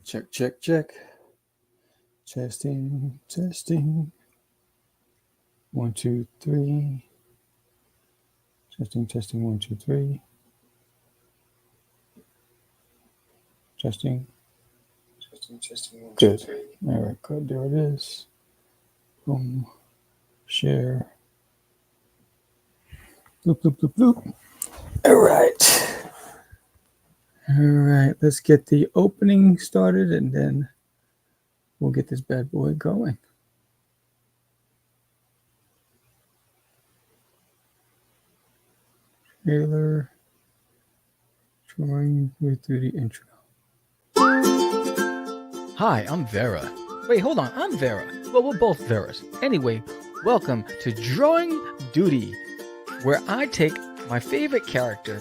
Check, check, check. Testing, testing. 1, 2, 3. Testing, testing. 1, 2, 3. Testing. Testing. 1, 2, Good. 3. All right, good. There it is. Boom. Share. Bloop, bloop, bloop, bloop. All right. All right. Let's get the opening started and then we'll get this bad boy going. Trailer. Drawing through the intro. Hi, I'm Vera. Wait, hold on, I'm Vera. Well, we're both Veras. Anyway, welcome to Drawing Doodie, where I take my favorite character,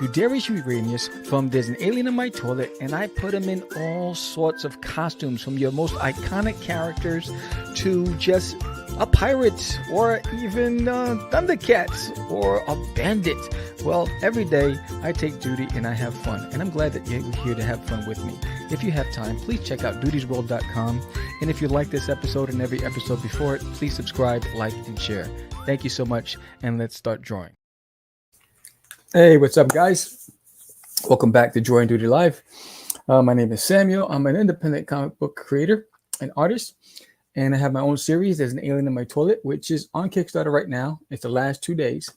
Dudarius Uranius, from There's an Alien in My Toilet, and I put him in all sorts of costumes, from your most iconic characters to just a pirate, or even Thundercats, or a bandit. Well, every day I take duty and I have fun, and I'm glad that you're here to have fun with me. If you have time, please check out dudiesworld.com, and if you like this episode and every episode before it, please subscribe, like, and share. Thank you so much, and let's start drawing. Hey, what's up, guys? Welcome back to Drawing Doodie Live. My name is Samuel. I'm an independent comic book creator and artist, and I have my own series, There's an Alien in My Toilet, which is on Kickstarter right now. It's the last 2 days.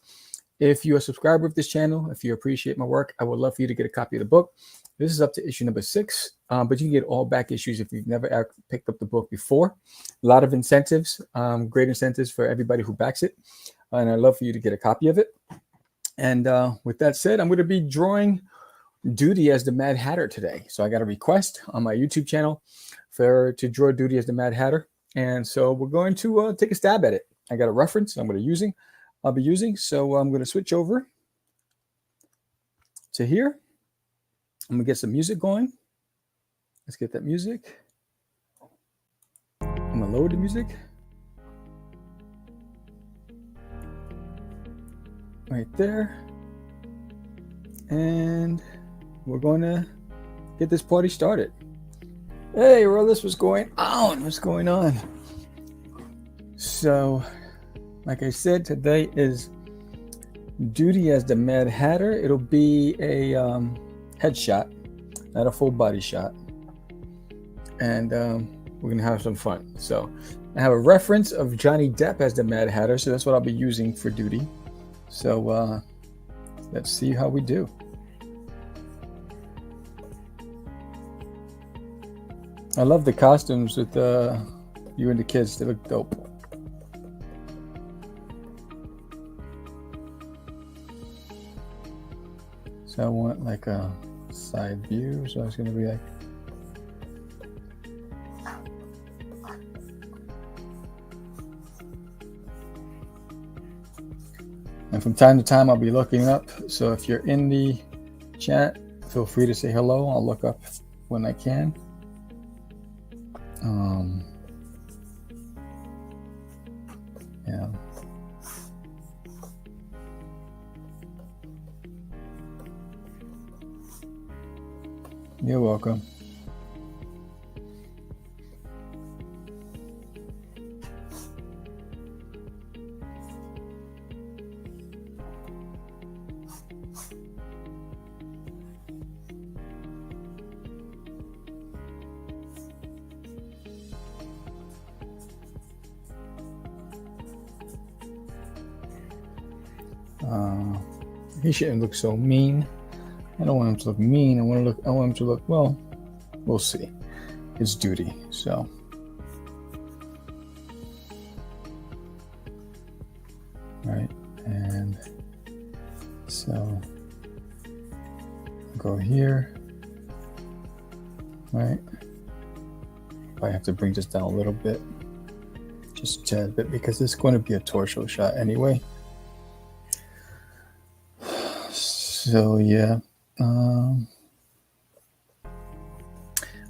If you're a subscriber of this channel, if you appreciate my work, I would love for you to get a copy of the book. This is up to issue number 6, but you can get all back issues if you've never picked up the book before. A lot of incentives, great incentives for everybody who backs it, and I'd love for you to get a copy of it. And with that said, I'm going to be drawing Doodie as the Mad Hatter today. So I got a request on my YouTube channel to draw Doodie as the Mad Hatter, and so we're going to take a stab at it. I got a reference I'll be using. So I'm going to switch over to here. I'm going to get some music going. Let's get that music. I'm going to load the music. Right there. And we're going to get this party started. Hey, Rollis, what's going on? What's going on? So, like I said, today is Doodie as the Mad Hatter. It'll be a headshot, not a full body shot. And we're going to have some fun. So I have a reference of Johnny Depp as the Mad Hatter, so that's what I'll be using for Doodie. So let's see how we do. I love the costumes with you and the kids. They look dope. So I want like a side view. So it's going to be like, and from time to time I'll be looking up. So if you're in the chat, feel free to say hello. I'll look up when I can. Yeah. You're welcome. He shouldn't look so mean. I don't want him to look mean. I want him to look, well, we'll see. It's Doodie, so. Right, and so go here, right? I have to bring this down a little bit, just a tad bit, because it's going to be a torso shot anyway. So yeah, I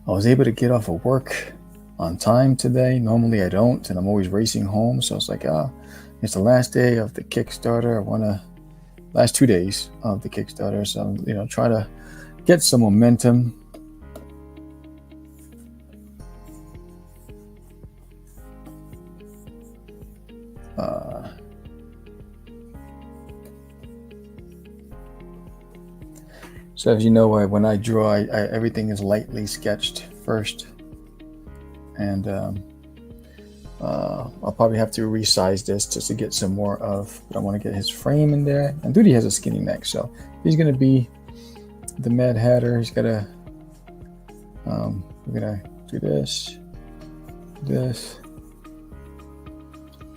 was able to get off of work on time today. Normally I don't, and I'm always racing home. So it's like, it's the last day of the Kickstarter. Last 2 days of the Kickstarter. So, try to get some momentum. So as you know, when I draw, everything is lightly sketched first, and I'll probably have to resize this just to get some more of. But I want to get his frame in there. And Doodie has a skinny neck, so he's gonna be the Mad Hatter. He's gotta. We're gonna do this.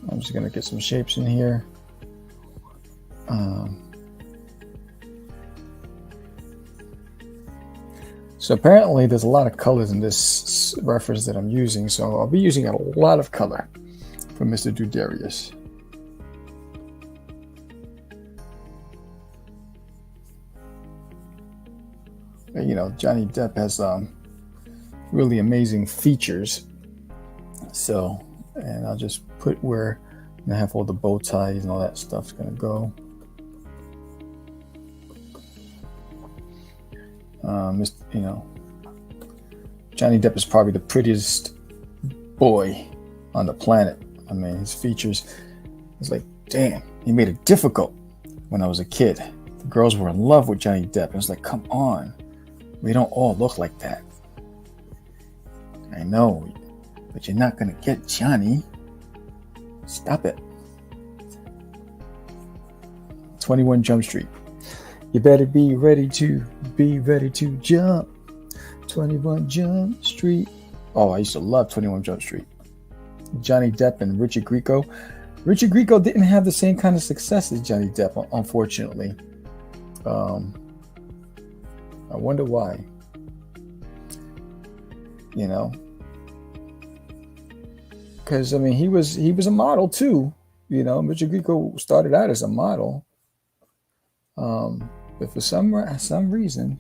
I'm just gonna get some shapes in here. So apparently there's a lot of colors in this reference that I'm using, so I'll be using a lot of color from Mr. Dudarius. You know, Johnny Depp has really amazing features. So, and I'll just put where I have all the bow ties and all that stuff's gonna go. You know, Johnny Depp is probably the prettiest boy on the planet. I mean, his features, it's like, damn, he made it difficult when I was a kid. The girls were in love with Johnny Depp. It was like, come on, we don't all look like that. I know, but you're not gonna get Johnny. Stop it. 21 Jump Street. You better be ready to jump. 21 Jump Street. Oh, I used to love 21 Jump Street. Johnny Depp and Richard Grieco. Richard Grieco didn't have the same kind of success as Johnny Depp, unfortunately. I wonder why. You know, because I mean, he was a model too. You know, Richard Grieco started out as a model. But for some reason,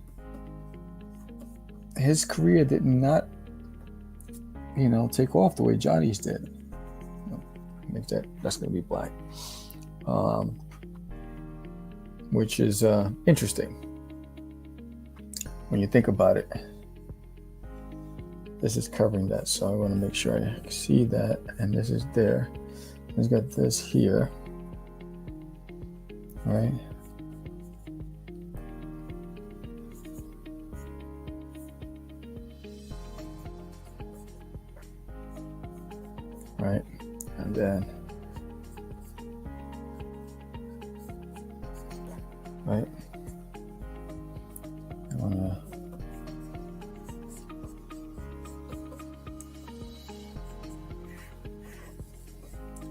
his career did not, you know, take off the way Johnny's did. Make that's going to be black, which is interesting when you think about it. This is covering that, so I want to make sure I see that, and this is there. It's got this here, right? Right, and then right, I want to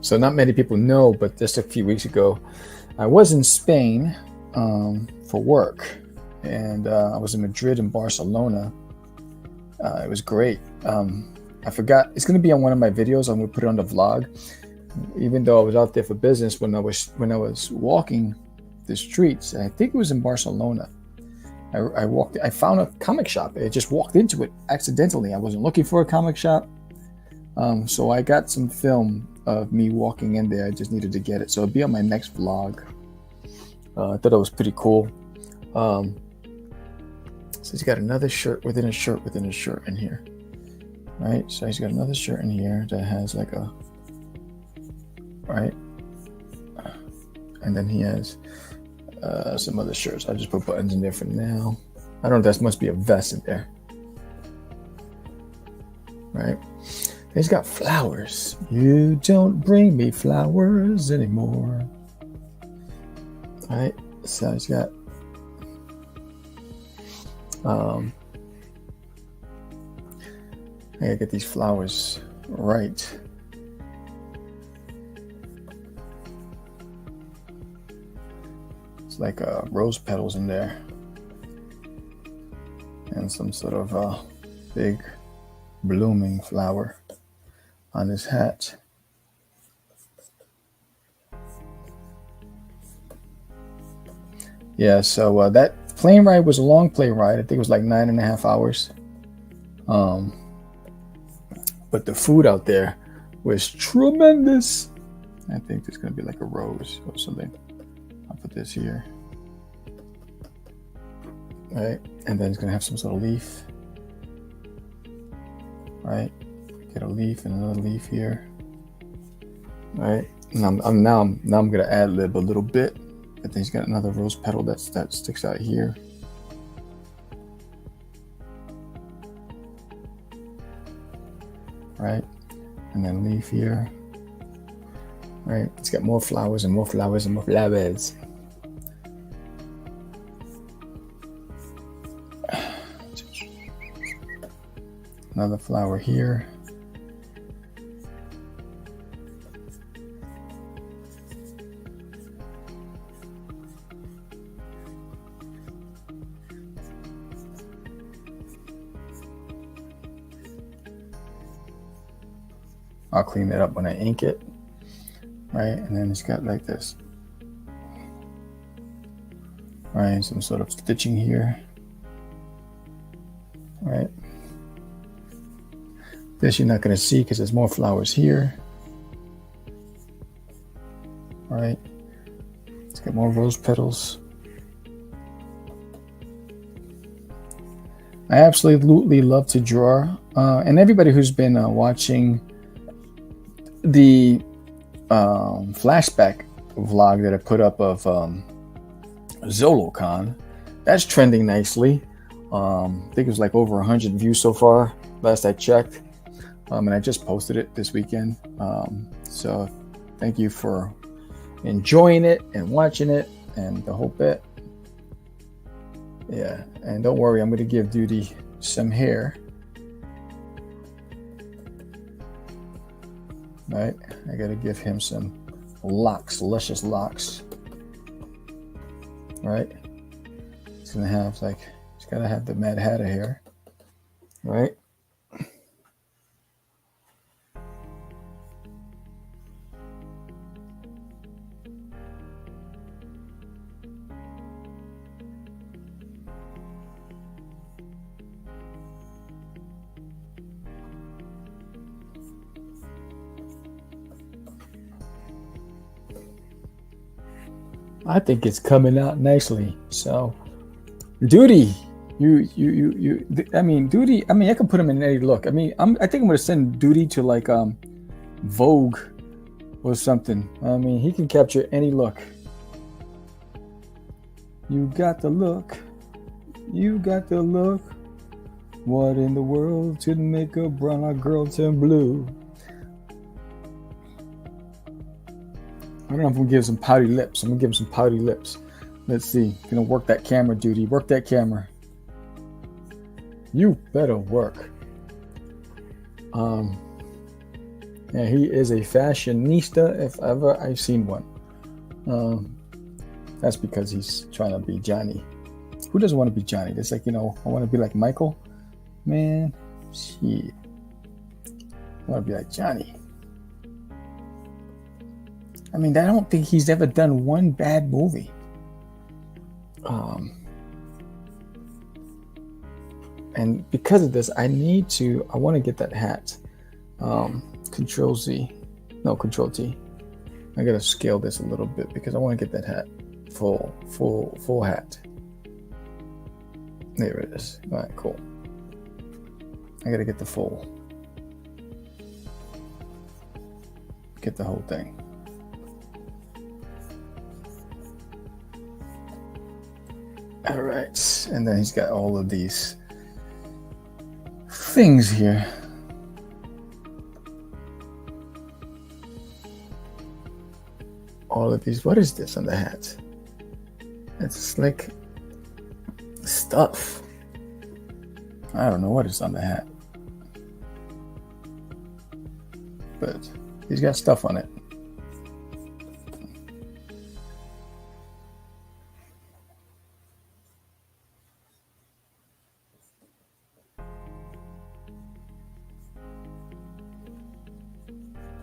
so not many people know, but just a few weeks ago I was in Spain for work, and I was in Madrid and Barcelona. It was great. I forgot, it's going to be on one of my videos. I'm going to put it on the vlog. Even though I was out there for business, when I was walking the streets, I think it was in Barcelona, I found a comic shop. I just walked into it accidentally. I wasn't looking for a comic shop. So I got some film of me walking in there. I just needed to get it. So it'll be on my next vlog. I thought it was pretty cool. So he's got another shirt within a shirt within a shirt in here. Right, so he's got another shirt in here that has like a, right, and then he has some other shirts. I just put buttons in there for now. I don't know, that must be a vest in there, right? He's got flowers. You don't bring me flowers anymore. All right, so he's got I gotta get these flowers right. It's like rose petals in there, and some sort of big blooming flower on his hat. Yeah, so that plane ride was a long plane ride. I think it was like 9.5 hours. But the food out there was tremendous. I think there's going to be like a rose or something. I'll put this here. Right. And then it's going to have some sort of leaf. Right. Get a leaf and another leaf here. Right. And I'm going to ad lib a little bit. But then he's got another rose petal that sticks out here. right? And then leaf here, right? It's got more flowers and more flowers and more flowers. Another flower here. I'll clean it up when I ink it, right? And then it's got like this, right? Some sort of stitching here, right? This you're not going to see because there's more flowers here, right? It's got more rose petals. I absolutely love to draw, and everybody who's been watching the flashback vlog that I put up of ZoloCon, that's trending nicely. I think it was like over 100 views so far last I checked, and I just posted it this weekend. So thank you for enjoying it and watching it and the whole bit. Yeah, and don't worry, I'm going to give Doodie some hair. Right, I gotta give him some locks, luscious locks. Right, he's gonna have like, he's gotta have the Mad Hatter hair. Right. I think it's coming out nicely. So, Doodie, Doodie. I mean, I can put him in any look. I mean, I think I'm gonna send Doodie to like Vogue or something. I mean, he can capture any look. You got the look. You got the look. What in the world to make a brown girl turn blue? I don't know if I'm gonna give some pouty lips. I'm gonna give him some pouty lips. Let's see. Gonna work that camera, Doodie. Work that camera. You better work. Yeah, he is a fashionista if ever I've seen one. That's because he's trying to be Johnny. Who doesn't want to be Johnny? It's like, I want to be like Michael. Man, shit. I want to be like Johnny. I mean, I don't think he's ever done one bad movie. And because of this, I want to get that hat. Control T. I gotta scale this a little bit because I want to get that hat. Full hat. There it is. All right, cool. I gotta get the full. Get the whole thing. All right, and then he's got all of these things here. All of these. What is this on the hat? It's like stuff. I don't know what is on the hat, but he's got stuff on it.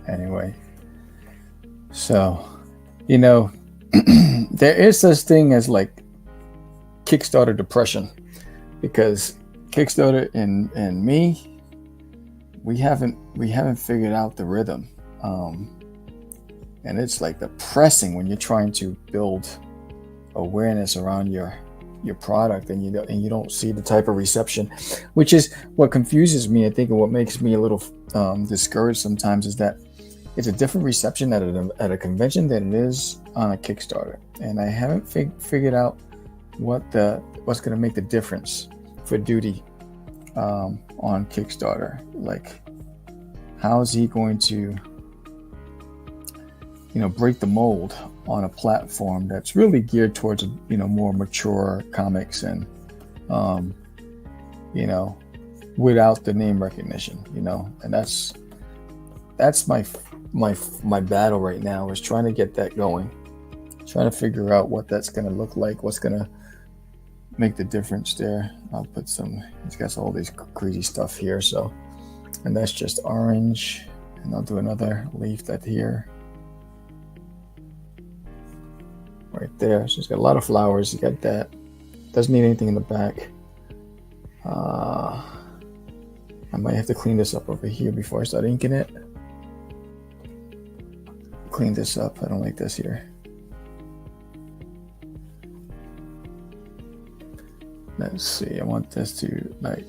Anyway, so, there is such thing as like Kickstarter depression, because Kickstarter and me, we haven't figured out the rhythm, and it's like depressing when you're trying to build awareness around your product and you don't see the type of reception, which is what confuses me. I think, and what makes me a little discouraged sometimes is that it's a different reception at a convention than it is on a Kickstarter, and I haven't figured out what's going to make the difference for Doodie on Kickstarter. Like, how is he going to, break the mold on a platform that's really geared towards, more mature comics and, without the name recognition, and that's my battle right now, is trying to get that going, trying to figure out what that's going to look like, what's going to make the difference there. I'll put he's got all these crazy stuff here, and that's just orange, and I'll do another leaf that here, right there. So he's got a lot of flowers. You got that. Doesn't need anything in the back. I might have to clean this up over here before I start inking it. Clean this up. I don't like this here. Let's see. I want this to like.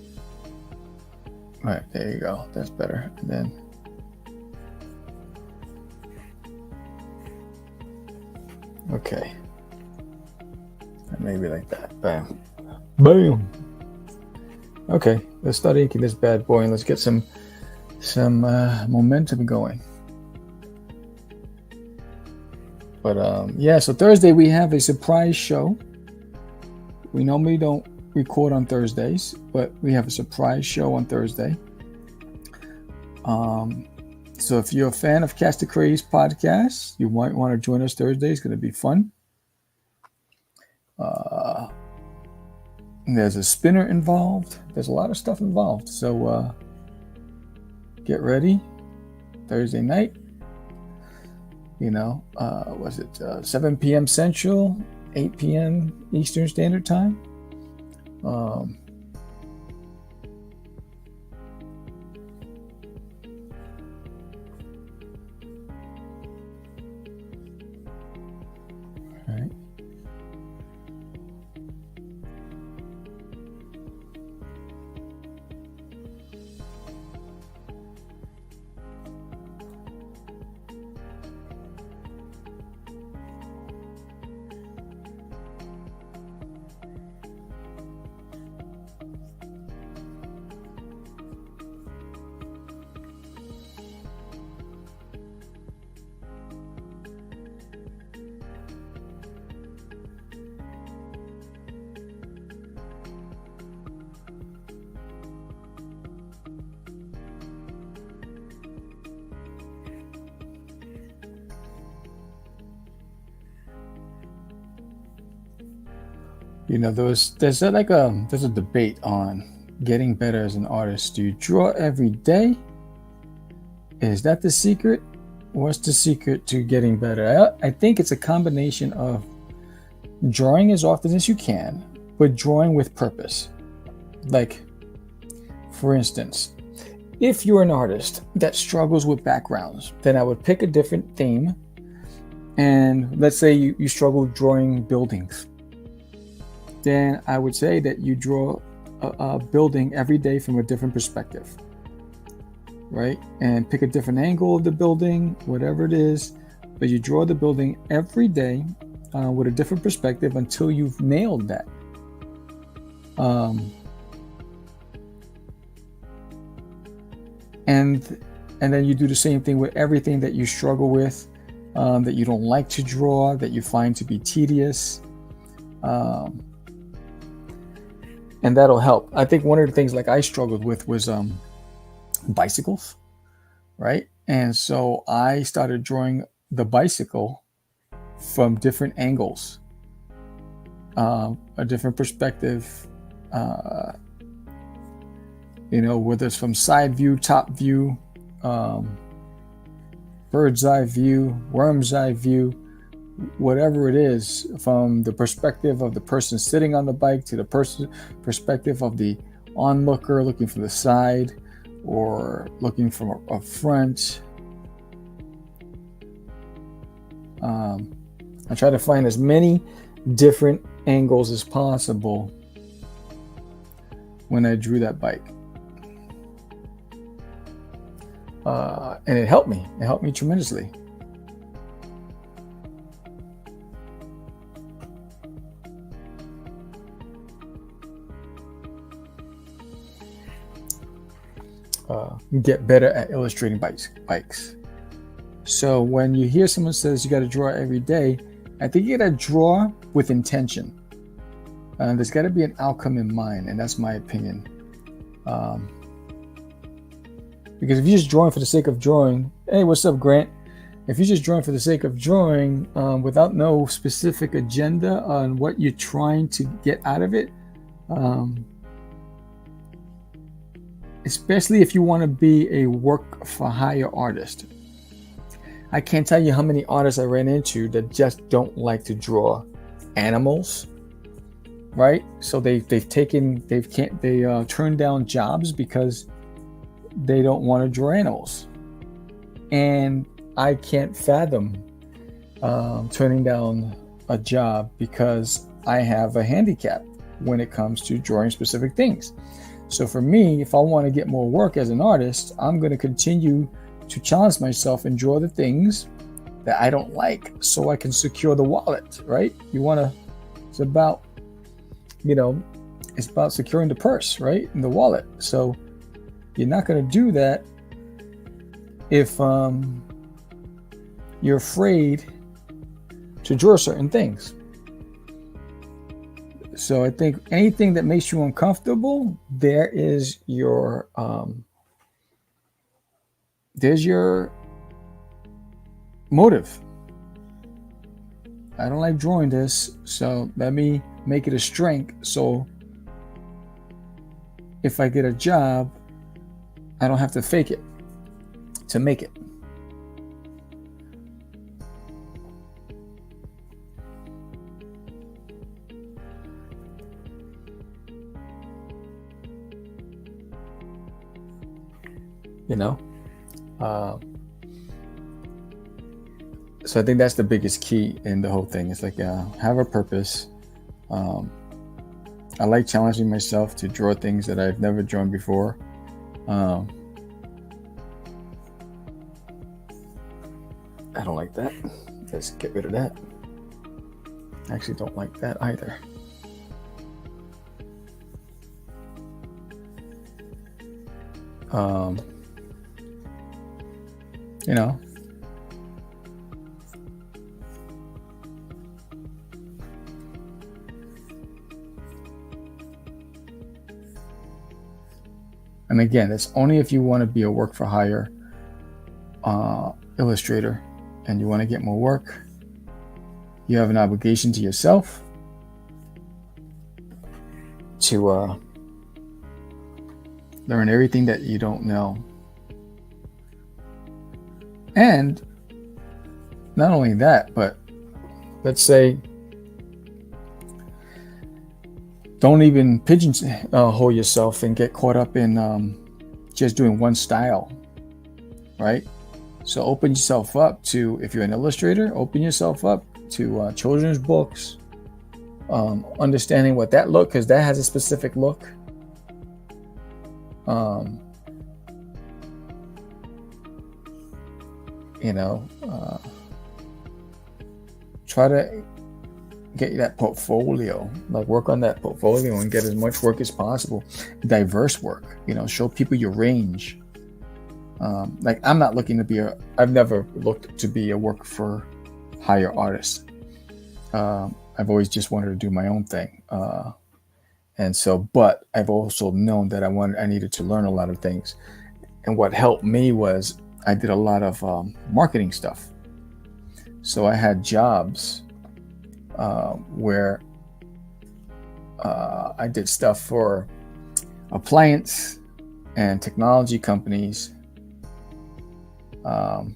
Right, there you go. That's better. And then okay. And maybe like that. Bam. Boom. Okay, let's start inking this bad boy and let's get some momentum going. But so Thursday we have a surprise show. We normally don't record on Thursdays, but we have a surprise show on Thursday. So if you're a fan of Catch the Craze podcast, you might want to join us Thursday. It's going to be fun. There's a spinner involved. There's a lot of stuff involved. So get ready. Thursday night. Was it 7 p.m. Central, 8 p.m. Eastern Standard Time? Right. There's a debate on getting better as an artist. Do you draw every day? Is that the secret? What's the secret to getting better? I think it's a combination of drawing as often as you can, but drawing with purpose. Like, for instance, if you're an artist that struggles with backgrounds, then I would pick a different theme. And let's say you struggle drawing buildings. Then I would say that you draw a building every day from a different perspective, right? And pick a different angle of the building, whatever it is, but you draw the building every day with a different perspective until you've nailed that. And then you do the same thing with everything that you struggle with, that you don't like to draw, that you find to be tedious. And that'll help. I think one of the things like I struggled with was bicycles, right? And so I started drawing the bicycle from different angles, a different perspective, whether it's from side view, top view, bird's eye view, worm's eye view, whatever it is, from the perspective of the person sitting on the bike to the perspective of the onlooker looking from the side or looking from a front. I try to find as many different angles as possible when I drew that bike. And it helped me. It helped me tremendously. get better at illustrating bikes. So when you hear someone says you got to draw every day, I think you got to draw with intention. There's got to be an outcome in mind, and that's my opinion. Because if you're just drawing for the sake of drawing, hey, what's up, Grant? If you're just drawing for the sake of drawing without no specific agenda on what you're trying to get out of it, especially if you want to be a work for hire artist. I can't tell you how many artists I ran into that just don't like to draw animals, right? So they turned down jobs because they don't want to draw animals. And I can't fathom turning down a job because I have a handicap when it comes to drawing specific things. So for me, if I want to get more work as an artist, I'm going to continue to challenge myself and draw the things that I don't like so I can secure the wallet, right? It's about securing the purse, right? And the wallet. So you're not going to do that if you're afraid to draw certain things. So I think anything that makes you uncomfortable, there's your motive. I don't like drawing this, so let me make it a strength. So if I get a job, I don't have to fake it to make it. So I think that's the biggest key in the whole thing. It's like have a purpose. I like challenging myself to draw things that I've never drawn before. I don't like that. Let's get rid of that. I actually don't like that either. And again, it's only if you want to be a work for hire illustrator and you want to get more work. You have an obligation to yourself to learn everything that you don't know. And not only that, but let's say don't even pigeonhole yourself and get caught up in just doing one style, right? So open yourself up to, if you're an illustrator, open yourself up to children's books, understanding what that look, because that has a specific look. Try to get that portfolio, like work on that portfolio and get as much work as possible, diverse work, show people your range. Like I'm not looking to I've never looked to be a work for hire artist. I've always just wanted to do my own thing. But I've also known that I needed to learn a lot of things. And what helped me was I did a lot of marketing stuff. So I had jobs where I did stuff for appliance and technology companies. I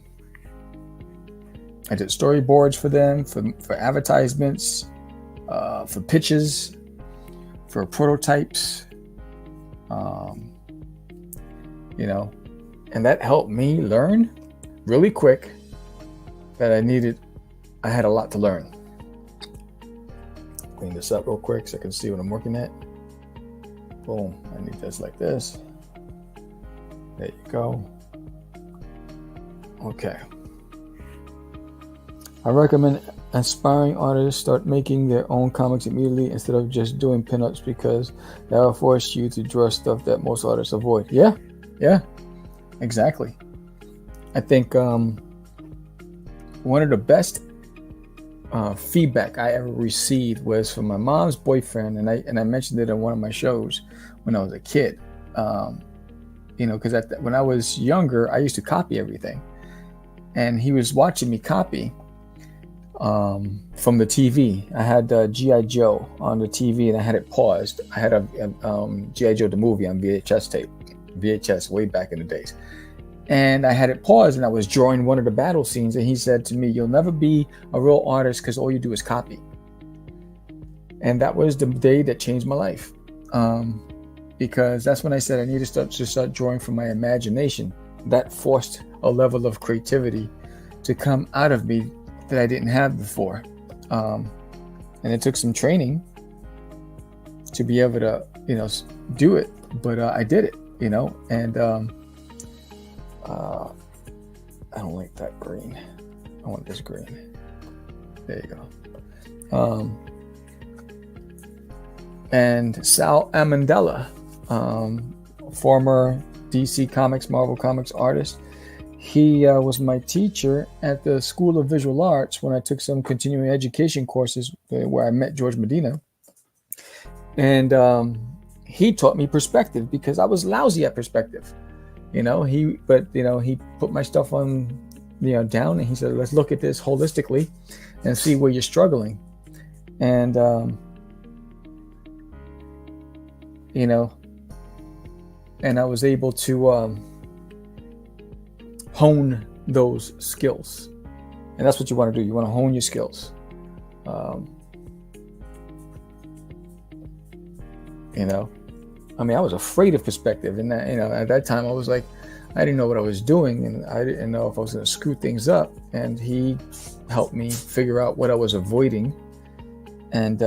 did storyboards for them, for advertisements, for pitches, for prototypes, and that helped me learn really quick that I had a lot to learn. Clean this up real quick so I can see what I'm working at. Boom, I need this like this. There you go. Okay. I recommend aspiring artists start making their own comics immediately instead of just doing pinups, because that will force you to draw stuff that most artists avoid. Yeah, Yeah, exactly. I think one of the best feedback I ever received was from my mom's boyfriend, and I mentioned it in one of my shows when I was a kid. Because when I was younger, I used to copy everything, and he was watching me copy from the TV. I had G.I. Joe on the TV, and I had it paused. I had a G.I. Joe the movie on VHS way back in the days. And I had it paused, and I was drawing one of the battle scenes, and he said to me, "You'll never be a real artist because all you do is copy." And that was the day that changed my life, because that's when I said I need to start drawing from my imagination. That forced a level of creativity to come out of me that I didn't have before, and it took some training to be able to, do it. But I did it, and. I don't like that green. I want this green. There you go. And Sal Amandella, former DC Comics, Marvel Comics artist. He was my teacher at the School of Visual Arts when I took some continuing education courses where I met George Medina. And he taught me perspective because I was lousy at perspective. He put my stuff on, down, and he said, let's look at this holistically and see where you're struggling. And, and I was able to hone those skills. And that's what you want to do. You want to hone your skills. I was afraid of perspective, and at that time I was like, I didn't know what I was doing, and I didn't know if I was going to screw things up. And he helped me figure out what I was avoiding, and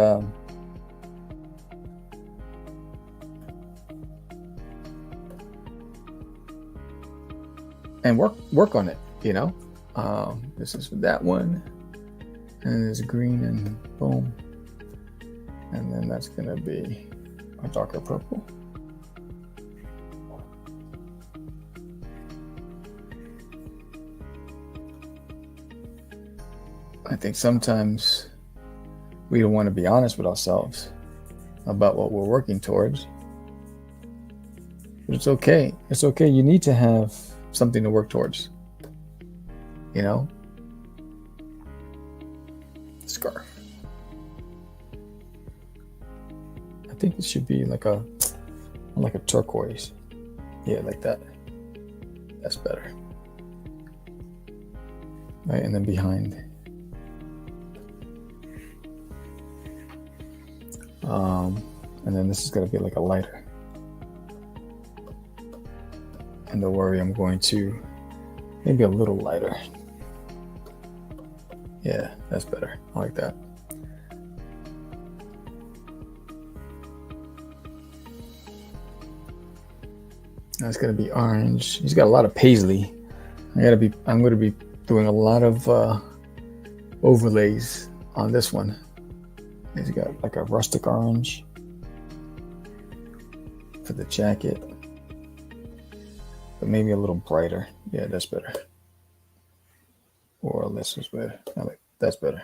work on it. This is for that one, and there's green, and boom, and then that's going to be a darker purple. I think sometimes we don't want to be honest with ourselves about what we're working towards. But it's okay. It's okay. You need to have something to work towards. Scarf. I think it should be like a turquoise. Yeah, like that. That's better. Right, and then behind. And then this is going to be like a lighter. And don't worry, I'm going to maybe a little lighter. Yeah, that's better. I like that. That's going to be orange. He's got a lot of paisley. I'm going to be doing a lot of overlays on this one. He's got like a rustic orange for the jacket, but maybe a little brighter. Yeah, that's better. Or this is better. That's better.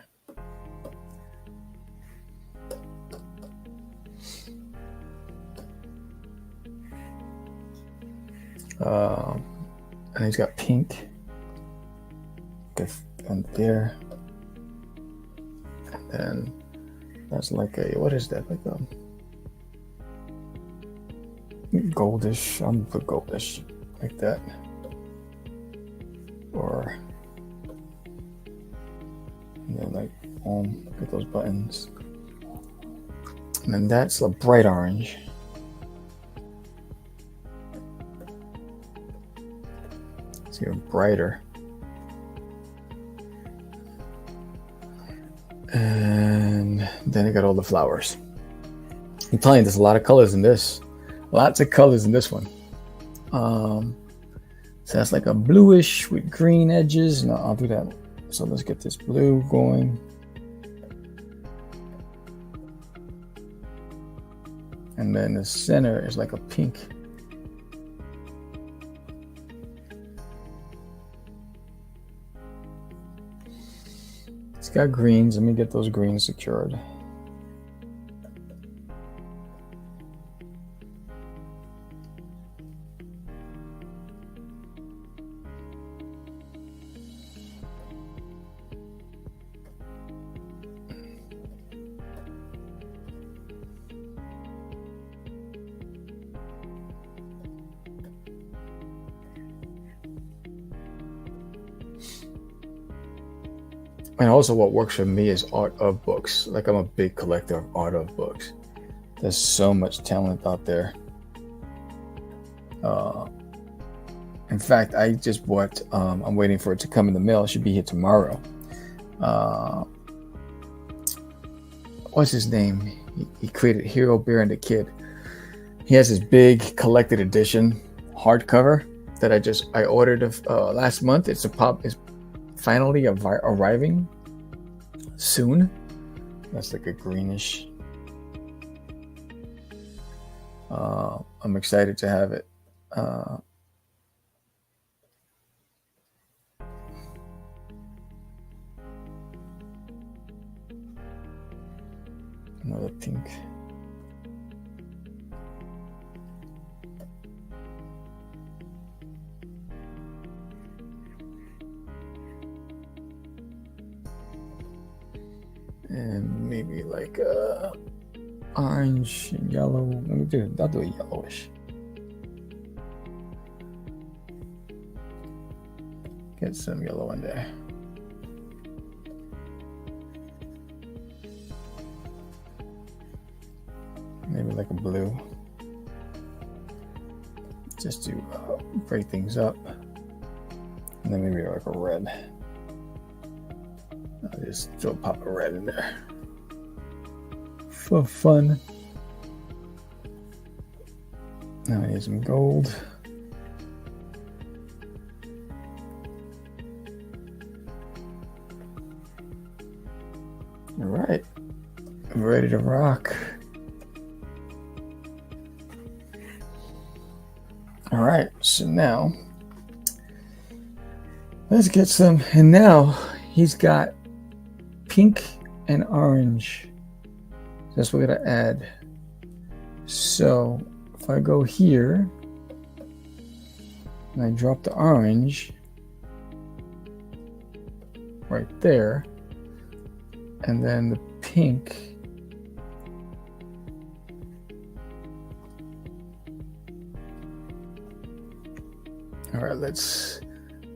And he's got pink. And there. And then that's like what is that? Like goldish. I'm gonna put goldish like that. Or and then like get those buttons. And then that's a bright orange. It's even brighter. And then I got all the flowers. I'm telling you, there's a lot of colors in this. Lots of colors in this one. So that's like a bluish with green edges. No, I'll do that. So let's get this blue going. And then the center is like a pink. It's got greens. Let me get those greens secured. And also what works for me is art of books. Like I'm a big collector of art of books. There's so much talent out there. In fact, I just bought, I'm waiting for it to come in the mail. It should be here tomorrow. What's his name? He created Hero Bear and the Kid. He has this big collected edition hardcover that I ordered last month. It's finally arriving soon. That's like a greenish. I'm excited to have it. Another pink. And maybe like orange and yellow. I'll do a yellowish. Get some yellow in there. Maybe like a blue. Just to break things up. And then maybe like a red. I'll just throw a pop of red in there for fun. Now I need some gold. All right, I'm ready to rock. All right, so now let's get some, and now he's got pink and orange. That's what we're gonna add. So if I go here and I drop the orange right there, and then the pink all right,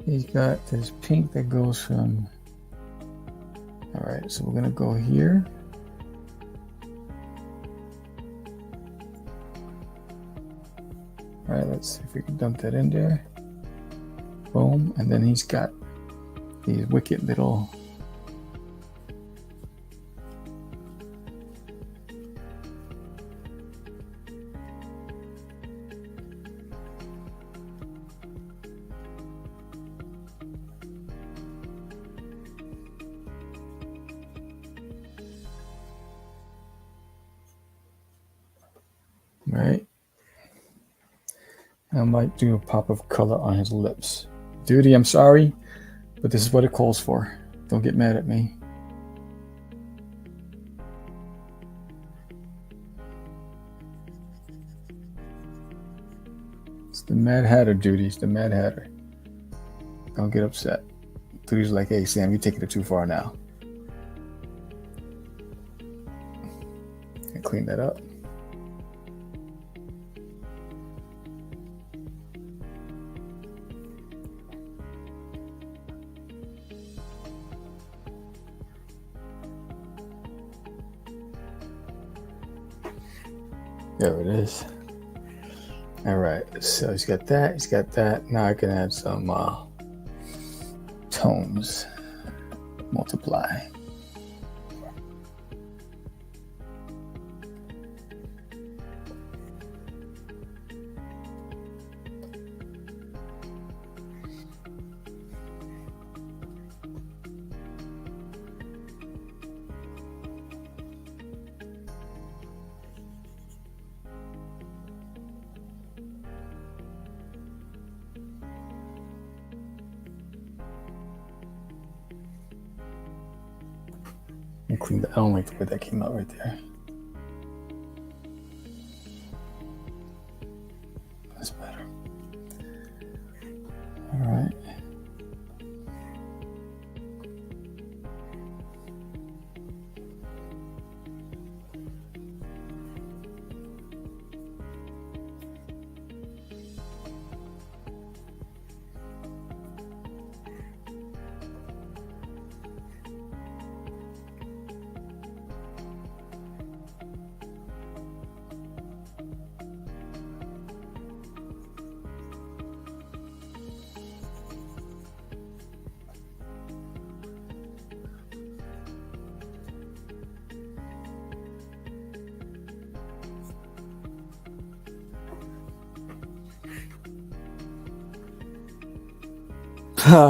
he's got this pink that goes from, all right, so we're gonna go here. All right, let's see if we can dump that in there. Boom, and then he's got these wicked little right. I might do a pop of color on his lips. Doodie, I'm sorry, but this is what it calls for. Don't get mad at me. It's the Mad Hatter, Doodie. It's the Mad Hatter. Don't get upset. Doodie's like, hey, Sam, you're taking it too far now. And clean that up. There it is. All right, so he's got that. He's got that. Now I can add some tones. Multiply. clean that. I don't like the way that came out right there. That's better. All right.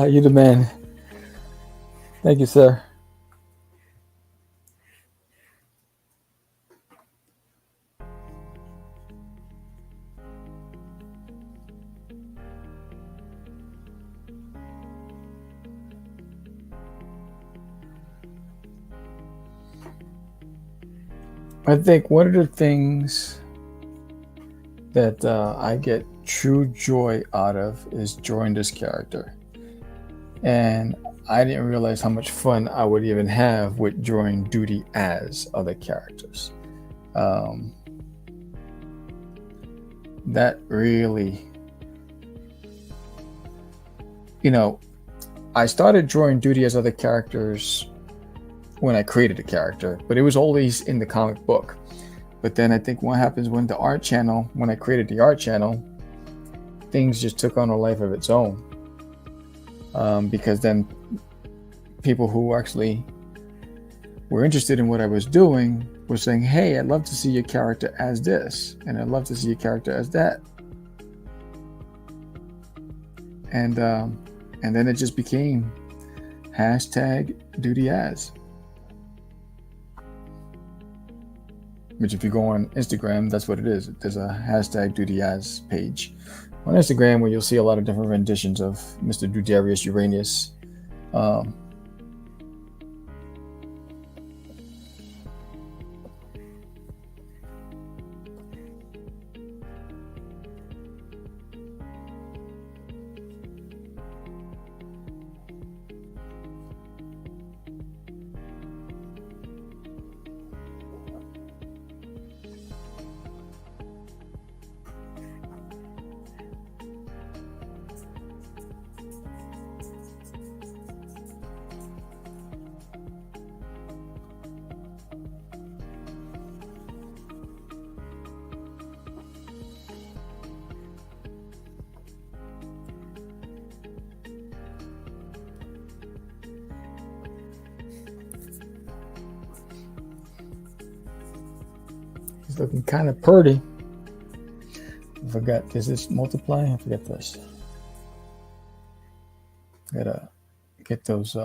You the man. Thank you, sir. I think one of the things that I get true joy out of is drawing this character. And I didn't realize how much fun I would even have with drawing Doodie as other characters. That really, I started drawing Doodie as other characters when I created a character, but it was always in the comic book. But then I think what happens when I created the art channel, things just took on a life of its own. Because then people who actually were interested in what I was doing were saying, hey, I'd love to see your character as this, and I'd love to see your character as that. And then it just became #DoodieAs. Which if you go on Instagram, that's what it is. There's a #DoodieAs page on Instagram where you'll see a lot of different renditions of Mr. Dudarius Uranus. It's looking kind of pretty. I forgot, does this multiply? I forget this. Gotta get those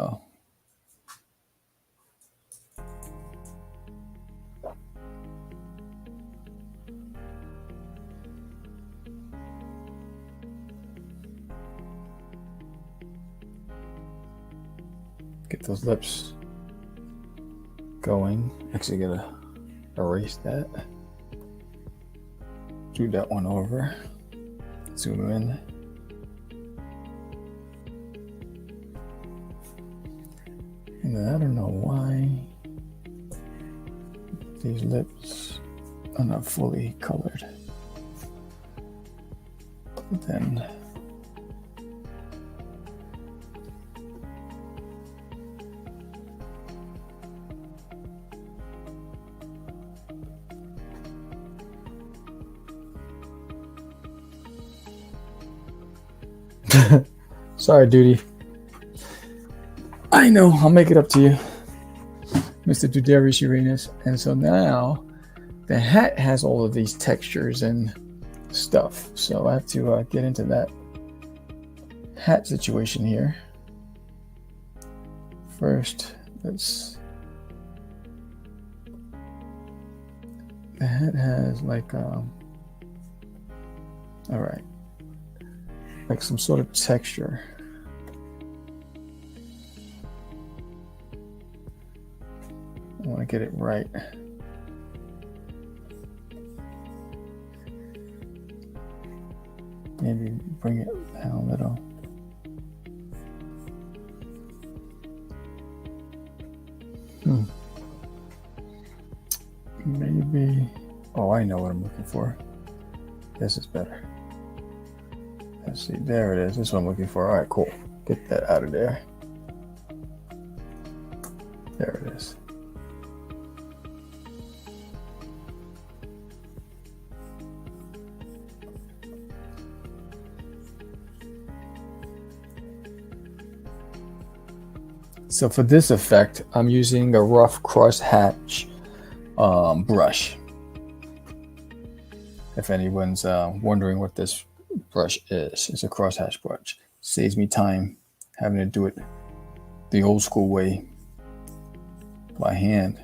lips going. Actually gotta erase that. Do that one over. Zoom in. And then I don't know why these lips are not fully colored. But then sorry, Doodie. I know, I'll make it up to you, Mr. Dudarius Uranus. And so now the hat has all of these textures and stuff. So I have to get into that hat situation here. First, the hat has like, all right, like some sort of texture. I want to get it right. Maybe bring it down a little. Maybe. Oh, I know what I'm looking for. This is better. Let's see. There it is. This is what I'm looking for. All right, cool. Get that out of there. There it is. So for this effect, I'm using a rough crosshatch brush. If anyone's wondering what this brush is, it's a crosshatch brush. Saves me time having to do it the old school way by hand.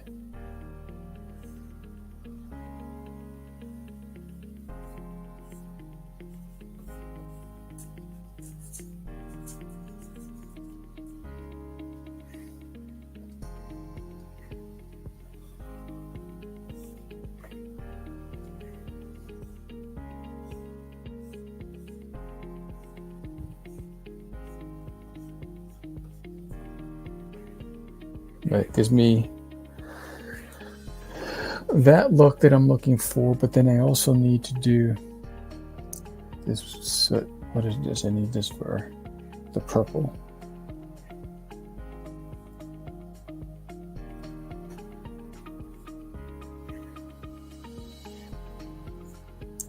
Right, gives me that look that I'm looking for, but then I also need to do this. What is this? I need this for the purple.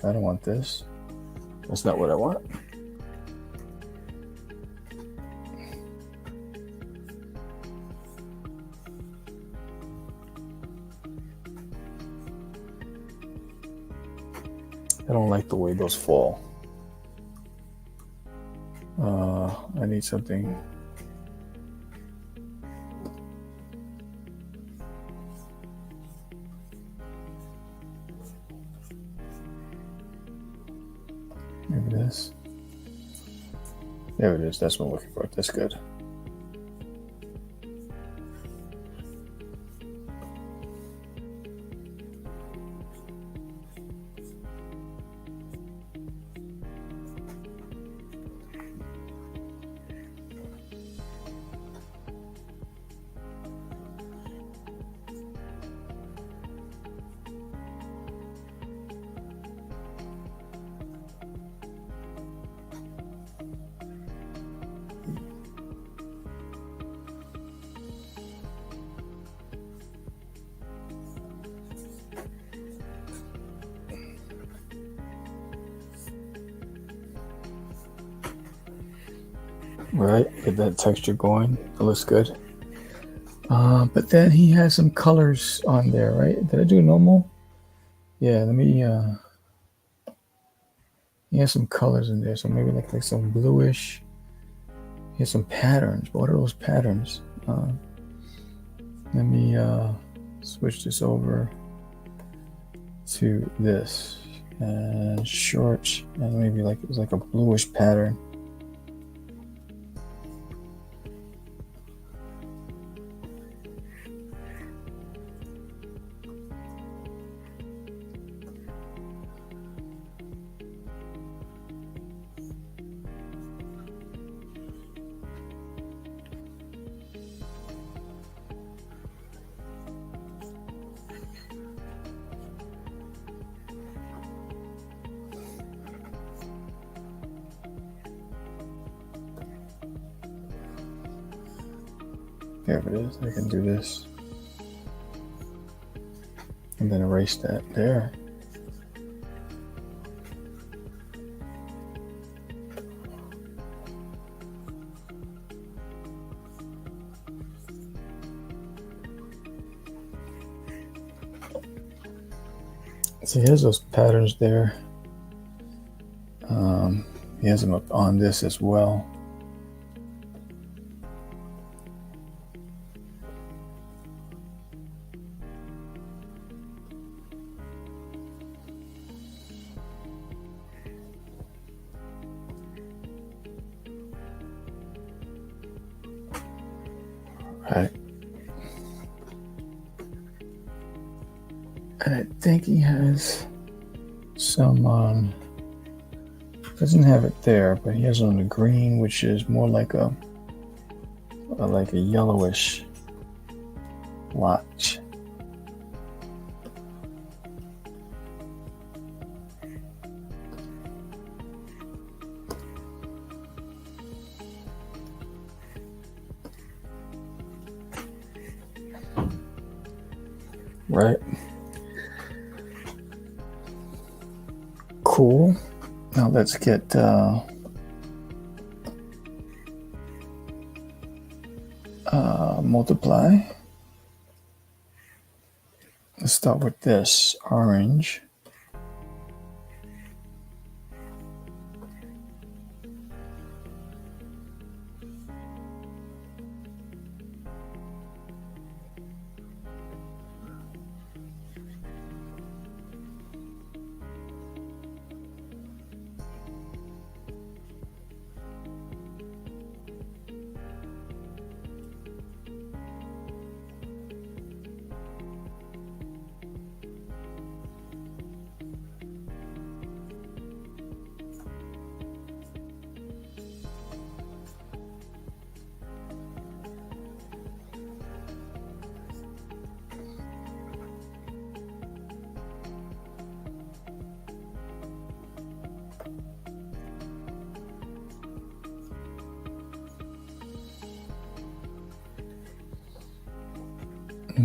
I don't want this. That's not what I want. I don't like the way those fall. I need something. Maybe this. There it is. That's what I'm looking for. That's good. Right, get that texture going. It looks good. But then he has some colors on there, right? Did I do normal? Yeah, let me. He has some colors in there, so maybe like some bluish. He has some patterns. What are those patterns? Let me switch this over to this and shorts, and maybe it's like a bluish pattern. There it is. I can do this. And then erase that there. So he has those patterns there. He has them up on this as well. Right. think he has some on. Doesn't have it there, but he has on the green, which is more like a yellowish watch. Right. Cool. Now let's get multiply. Let's start with this orange.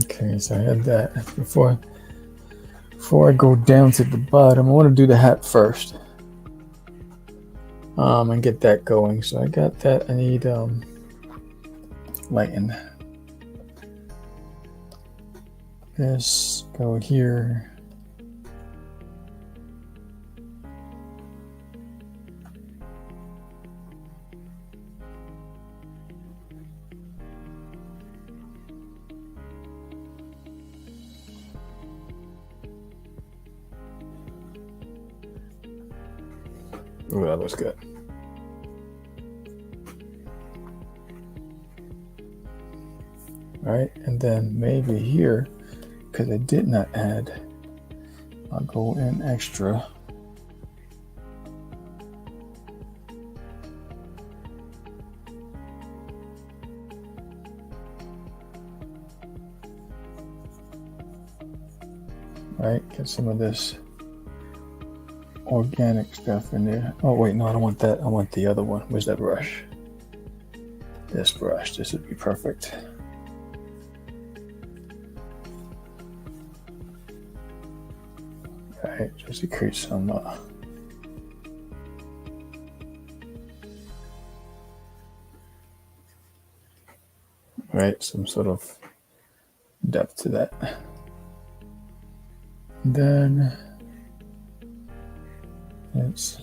Okay, so I had that. Before I go down to the bottom, I want to do the hat first. And get that going. So I got that. I need lighten. This go here. Oh, that looks good. All right, and then maybe here, because I did not add, I'll go in extra. All right, get some of this organic stuff in there. Oh wait, no, I don't want that. I want the other one. Where's that brush? This brush. This would be perfect. All right, just to create some right, some sort of depth to that. Then let's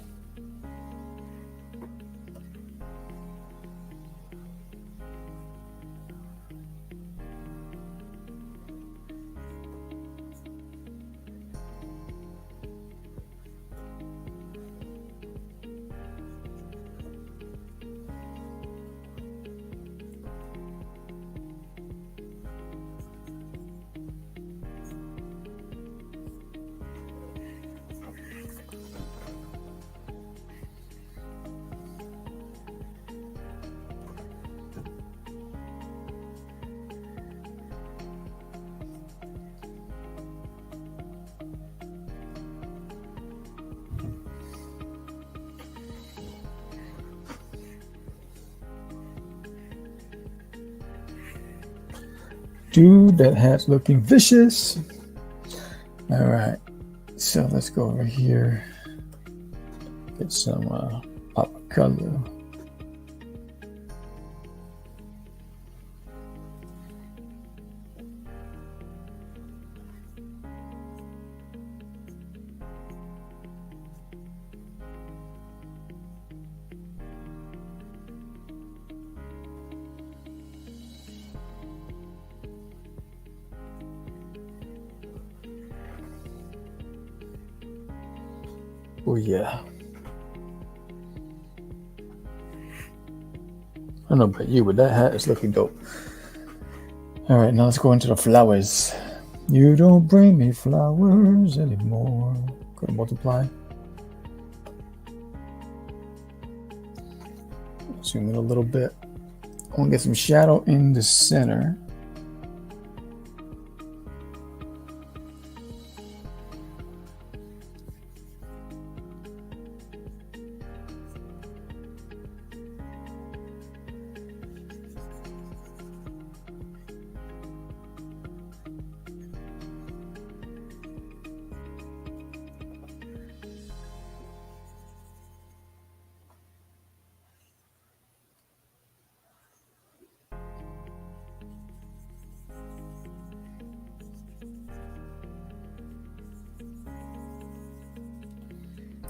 dude, that hat's looking vicious. All right, so let's go over here, get some pop of color. Oh yeah. I don't know about you, but that hat is looking dope. All right, now let's go into the flowers. You don't bring me flowers anymore. Go to multiply. Zoom in a little bit. I want to get some shadow in the center.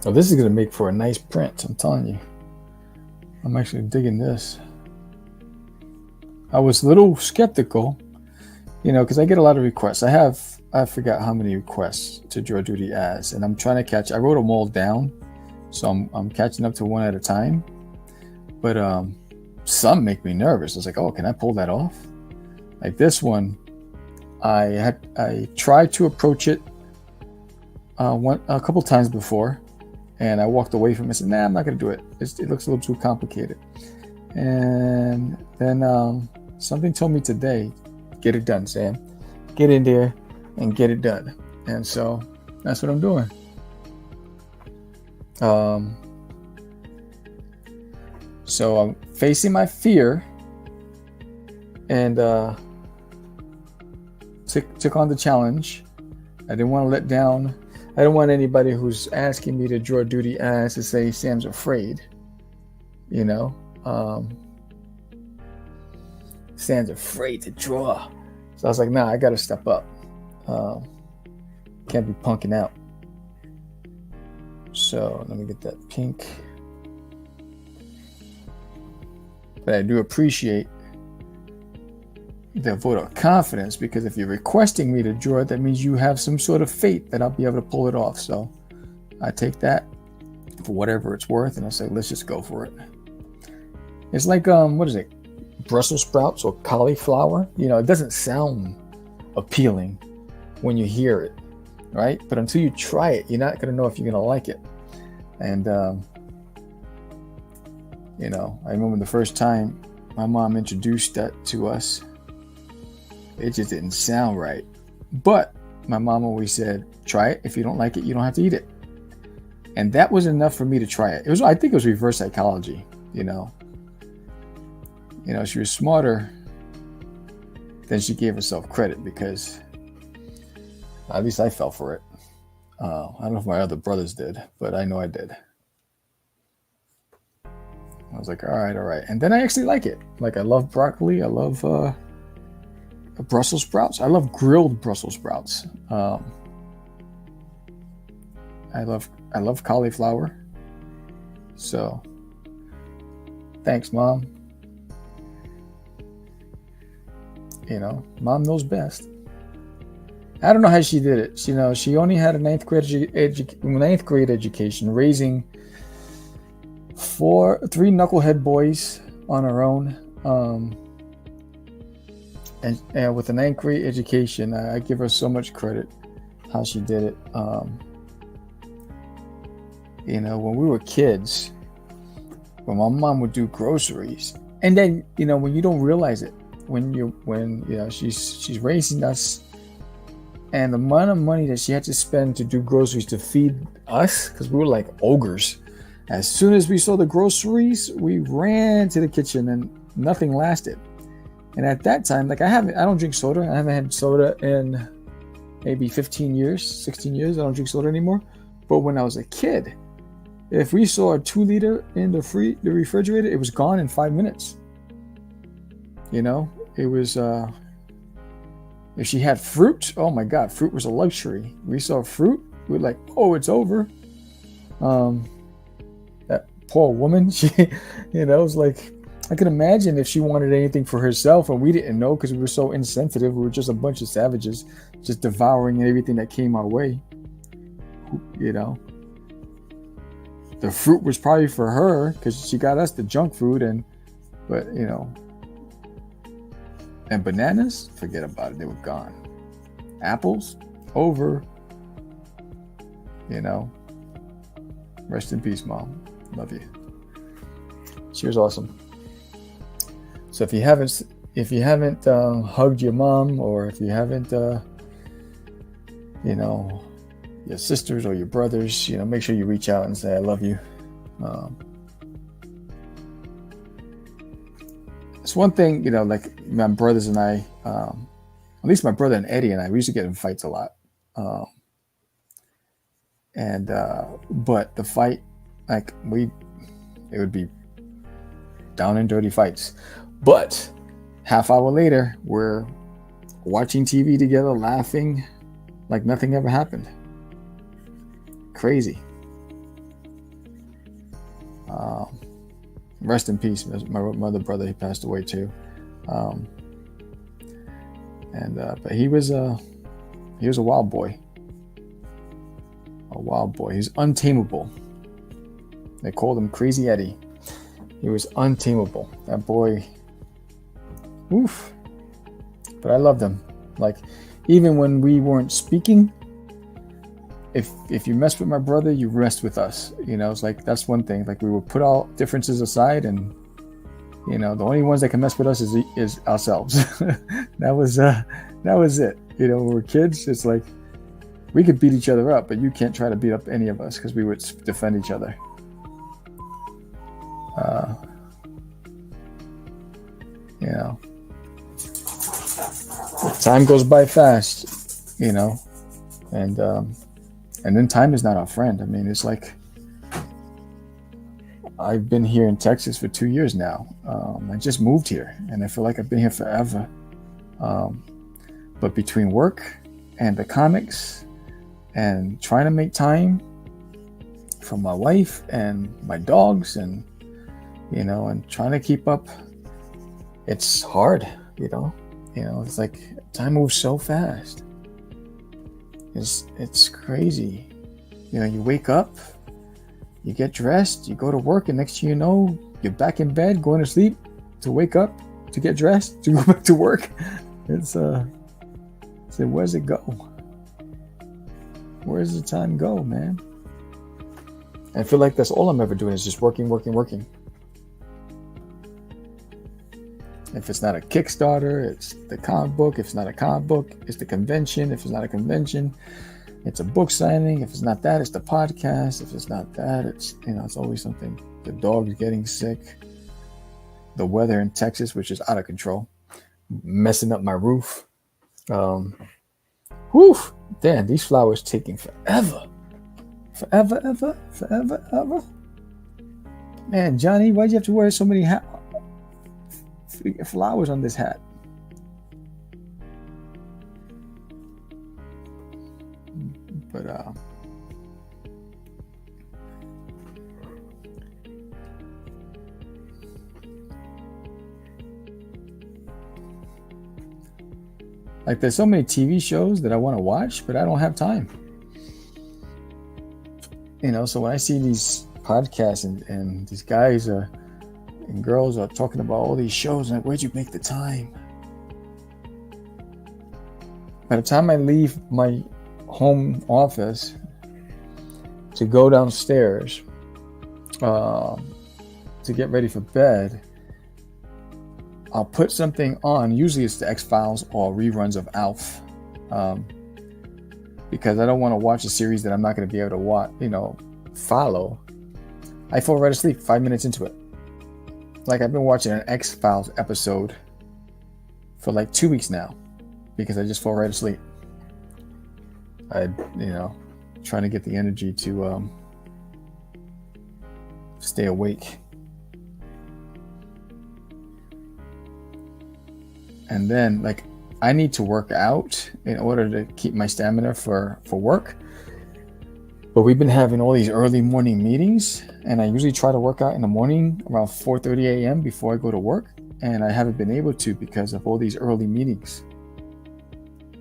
Oh, this is going to make for a nice print, I'm telling you. I'm actually digging this. I was a little skeptical, because I get a lot of requests. I forgot how many requests to Draw Doodie as, and I'm trying to catch. I wrote them all down, so I'm catching up to one at a time. But some make me nervous. I was like, oh, can I pull that off? Like this one, I tried to approach it a couple times before. And I walked away from it and said, nah, I'm not going to do it. It looks a little too complicated. And then something told me today, get it done, Sam. Get in there and get it done. And so that's what I'm doing. So I'm facing my fear and took on the challenge. I didn't want to let down. I don't want anybody who's asking me to draw Doodie as to say Sam's afraid. Sam's afraid to draw. So I was like, nah, I got to step up. Can't be punking out. So let me get that pink. But I do appreciate the vote of confidence, because if you're requesting me to draw it, that means you have some sort of faith that I'll be able to pull it off. So I take that for whatever it's worth, and I say, let's just go for it. It's like what is it? Brussels sprouts or cauliflower. It doesn't sound appealing when you hear it, right? But until you try it, you're not gonna know if you're gonna like it. And I remember the first time my mom introduced that to us. It just didn't sound right. But my mom always said, try it. If you don't like it, you don't have to eat it. And that was enough for me to try it. I think it was reverse psychology, she was smarter than she gave herself credit, because at least I fell for it. I don't know if my other brothers did, but I know I did. I was like, all right. And then I actually like it. Like, I love broccoli. I love Brussels sprouts. I love grilled Brussels sprouts. I love cauliflower. So, thanks, Mom. Mom knows best. I don't know how she did it. She only had a ninth grade education, raising three knucklehead boys on her own. And with a ninth grade education, I give her so much credit how she did it. When we were kids, when my mom would do groceries, and then when you don't realize it, when she's raising us, and the amount of money that she had to spend to do groceries to feed us, because we were like ogres. As soon as we saw the groceries, we ran to the kitchen, and nothing lasted. And at that time, I don't drink soda. I haven't had soda in maybe 15 years, 16 years. I don't drink soda anymore. But when I was a kid, if we saw a 2 liter in the refrigerator, it was gone in 5 minutes. It was, if she had fruit, oh my God, fruit was a luxury. We saw fruit, we were like, oh, it's over. That poor woman, she, it was like, I could imagine if she wanted anything for herself and we didn't know because we were so insensitive. We were just a bunch of savages, just devouring everything that came our way. The fruit was probably for her because she got us the junk food, and bananas, forget about it. They were gone. apples over, rest in peace, Mom. Love you. She was awesome. So if you haven't hugged your mom, or if you haven't, your sisters or your brothers, make sure you reach out and say, I love you. It's one thing, like my brothers and I, at least my brother and Eddie and I, we used to get in fights a lot. But the fight, it would be down and dirty fights. But half hour later, we're watching TV together, laughing like nothing ever happened. Crazy. Rest in peace. My other brother, he passed away too. But he was a wild boy. A wild boy. He's untamable. They called him Crazy Eddie. He was untamable. That boy. Oof. But I loved him. Like, even when we weren't speaking, if you mess with my brother, you rest with us. It's like, that's one thing. Like, we would put all differences aside, and the only ones that can mess with us is ourselves. That was it. When we were kids, it's like we could beat each other up, but you can't try to beat up any of us because we would defend each other. Time goes by fast, and then time is not our friend. I mean, it's like, I've been here in Texas for 2 years now. I just moved here, and I feel like I've been here forever. But between work and the comics and trying to make time for my wife and my dogs and trying to keep up, it's hard. It's like time moves so fast. It's crazy. You wake up, you get dressed, you go to work, and next thing you know, you're back in bed, going to sleep, to wake up, to get dressed, to go back to work. So where's it go? Where's the time go, man? I feel like that's all I'm ever doing is just working. If it's not a Kickstarter, it's the comic book. If it's not a comic book, it's the convention. If it's not a convention, it's a book signing. If it's not that, it's the podcast. If it's not that, it's always something. The dog's getting sick. The weather in Texas, which is out of control, messing up my roof. Damn, these flowers taking forever. Forever. Man, Johnny, why'd you have to wear so many flowers on this hat? But like, there's so many TV shows that I want to watch, but I don't have time. So when I see these podcasts and these guys and girls are talking about all these shows, and like, where'd you make the time? By the time I leave my home office to go downstairs to get ready for bed, I'll put something on. Usually it's the X-Files or reruns of Alf, because I don't want to watch a series that I'm not going to be able to watch, follow. I fall right asleep 5 minutes into it. Like, I've been watching an X-Files episode for like 2 weeks now because I just fall right asleep. Trying to get the energy to stay awake. And then, like, I need to work out in order to keep my stamina for work. But we've been having all these early morning meetings, and I usually try to work out in the morning around 4:30 a.m. before I go to work, and I haven't been able to because of all these early meetings.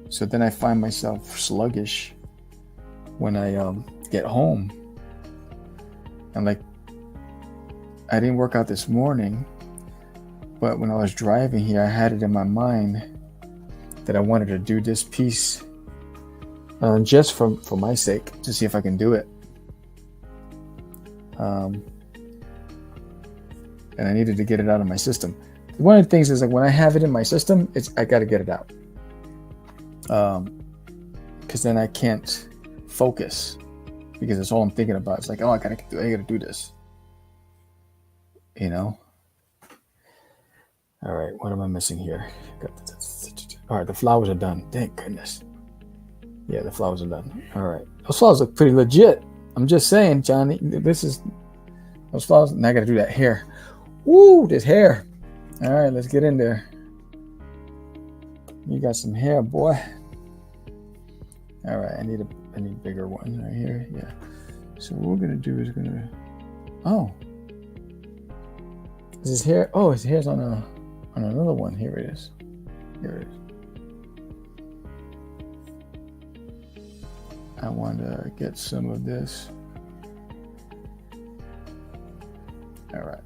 So then I find myself sluggish when I get home. And like, I didn't work out this morning, but when I was driving here, I had it in my mind that I wanted to do this piece just for my sake, to see if I can do it. And I needed to get it out of my system. One of the things is, like, when I have it in my system, I got to get it out, because then I can't focus, because it's all I'm thinking about. It's like, oh, I gotta do this, you know. All right, what am I missing here? All right, the flowers are done. Thank goodness. Yeah, the flowers are done. All right, those flowers look pretty legit. I'm just saying, Johnny. Those flowers. Now I gotta do that hair. Woo, this hair. All right, let's get in there. You got some hair, boy. All right, I need a bigger one right here. Yeah. So what we're gonna do is is his hair? Oh, his hair's on another one. Here it is. Here it is. I want to get some of this. All right.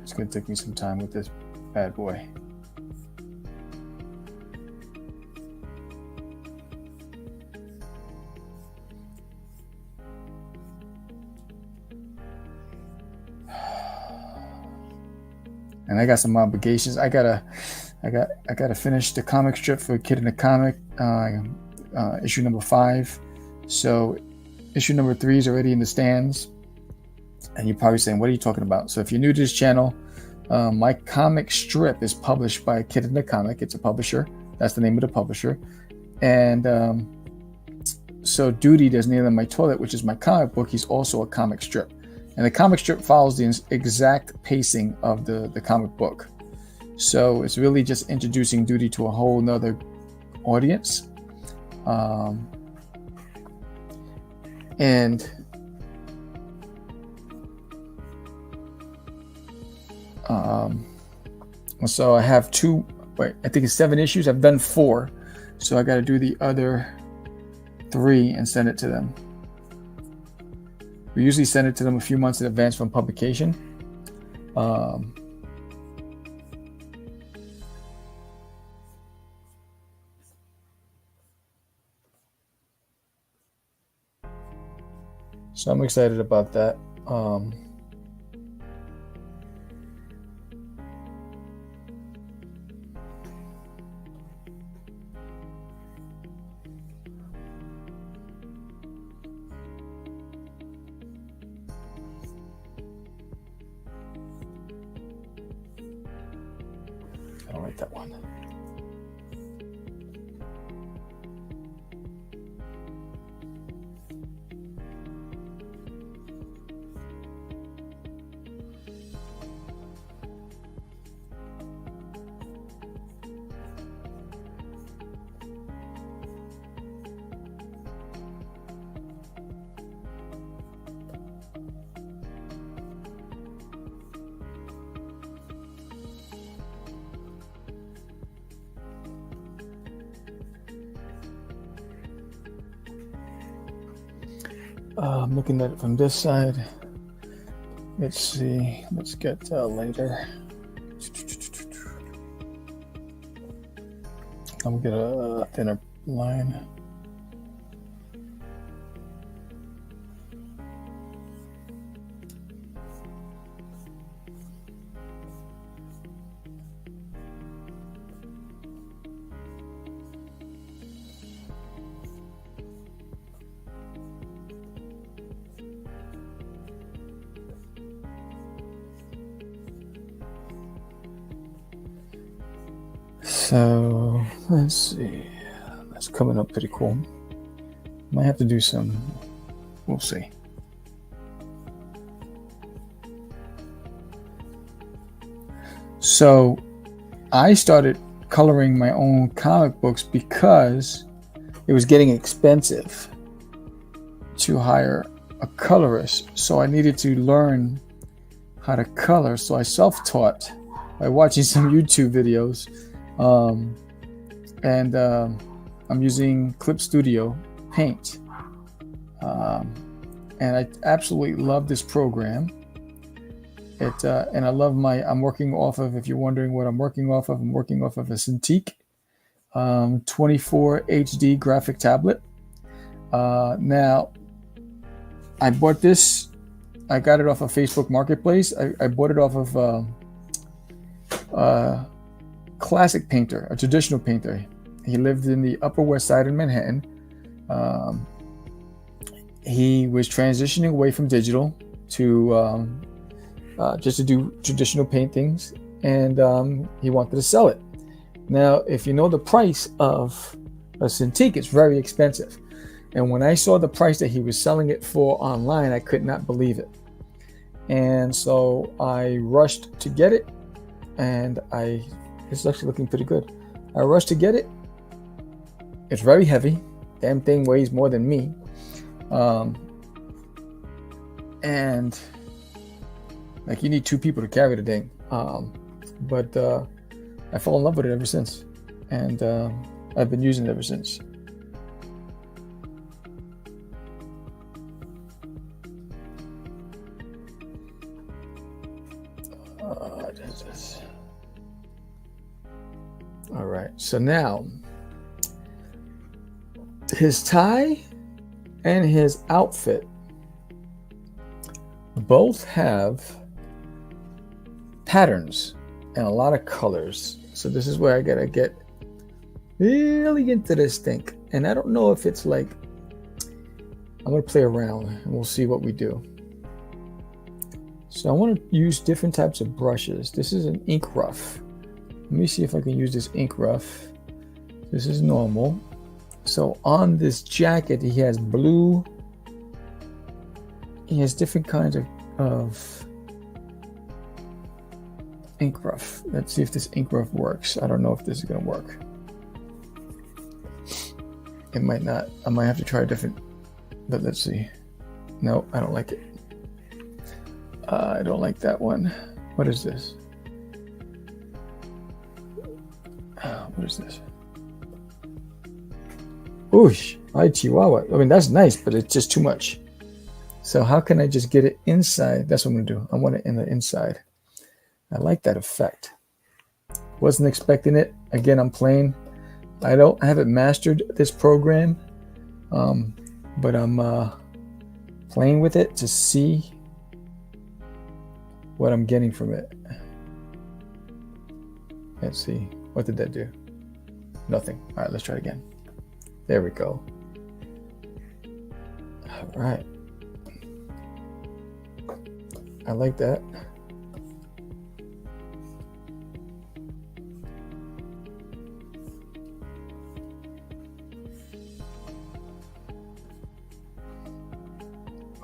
It's going to take me some time with this bad boy. And I got some obligations. I gotta finish the comic strip for Kid in the Comic, issue number 5. So issue number 3 is already in the stands. And you're probably saying, what are you talking about? So if you're new to this channel, my comic strip is published by Kid in the Comic. It's a publisher. That's the name of the publisher. And so Doodie, There's Nail in My Toilet, which is my comic book, he's also a comic strip. And the comic strip follows the exact pacing of the comic book. So it's really just introducing Doodie to a whole nother audience. So I have I think it's 7 issues. I've done 4. So I got to do the other 3 and send it to them. We usually send it to them a few months in advance from publication. So I'm excited about that. I don't like that one. I'm looking at it from this side. Let's see. Let's get later. I'm gonna get a thinner line. So let's see. That's coming up pretty cool. Might have to do some. We'll see. So I started coloring my own comic books because it was getting expensive to hire a colorist. So I needed to learn how to color. So I self-taught by watching some YouTube videos, and I'm using Clip Studio Paint, and I absolutely love this program. And I love I'm working off of, if you're wondering what I'm working off of, I'm working off of a Cintiq 24 HD graphic tablet. Now, I bought this, I got it off of Facebook Marketplace. I bought it off of a classic painter, a traditional painter. He lived in the Upper West Side in Manhattan. He was transitioning away from digital to just to do traditional paintings, and he wanted to sell it. Now, if you know the price of a Cintiq, it's very expensive. And when I saw the price that he was selling it for online, I could not believe it. And so I rushed to get it, and it's actually looking pretty good. I rushed to get it. It's very heavy. Damn thing weighs more than me. And like, you need two people to carry the thing. But I fell in love with it ever since. And I've been using it ever since. All right, so now his tie and his outfit both have patterns and a lot of colors. So this is where I gotta get really into this thing. And I don't know if it's like, I'm gonna play around and we'll see what we do. So I want to use different types of brushes. This is an ink rough. Let me see if I can use this ink rough. This is normal. So on this jacket, he has blue. He has different kinds of ink rough. Let's see if this ink rough works. I don't know if this is gonna work. It might not. I might have to try a different, but let's see. No, I don't like it. I don't like that one. What is this? What is this? Oosh, hi Chihuahua. I mean, that's nice, but it's just too much. So how can I just get it inside? That's what I'm gonna do. I want it in the inside. I like that effect. Wasn't expecting it. Again, I'm playing. I haven't mastered this program, but I'm playing with it to see what I'm getting from it. Let's see. What did that do? Nothing. All right, let's try it again. There we go. All right. I like that.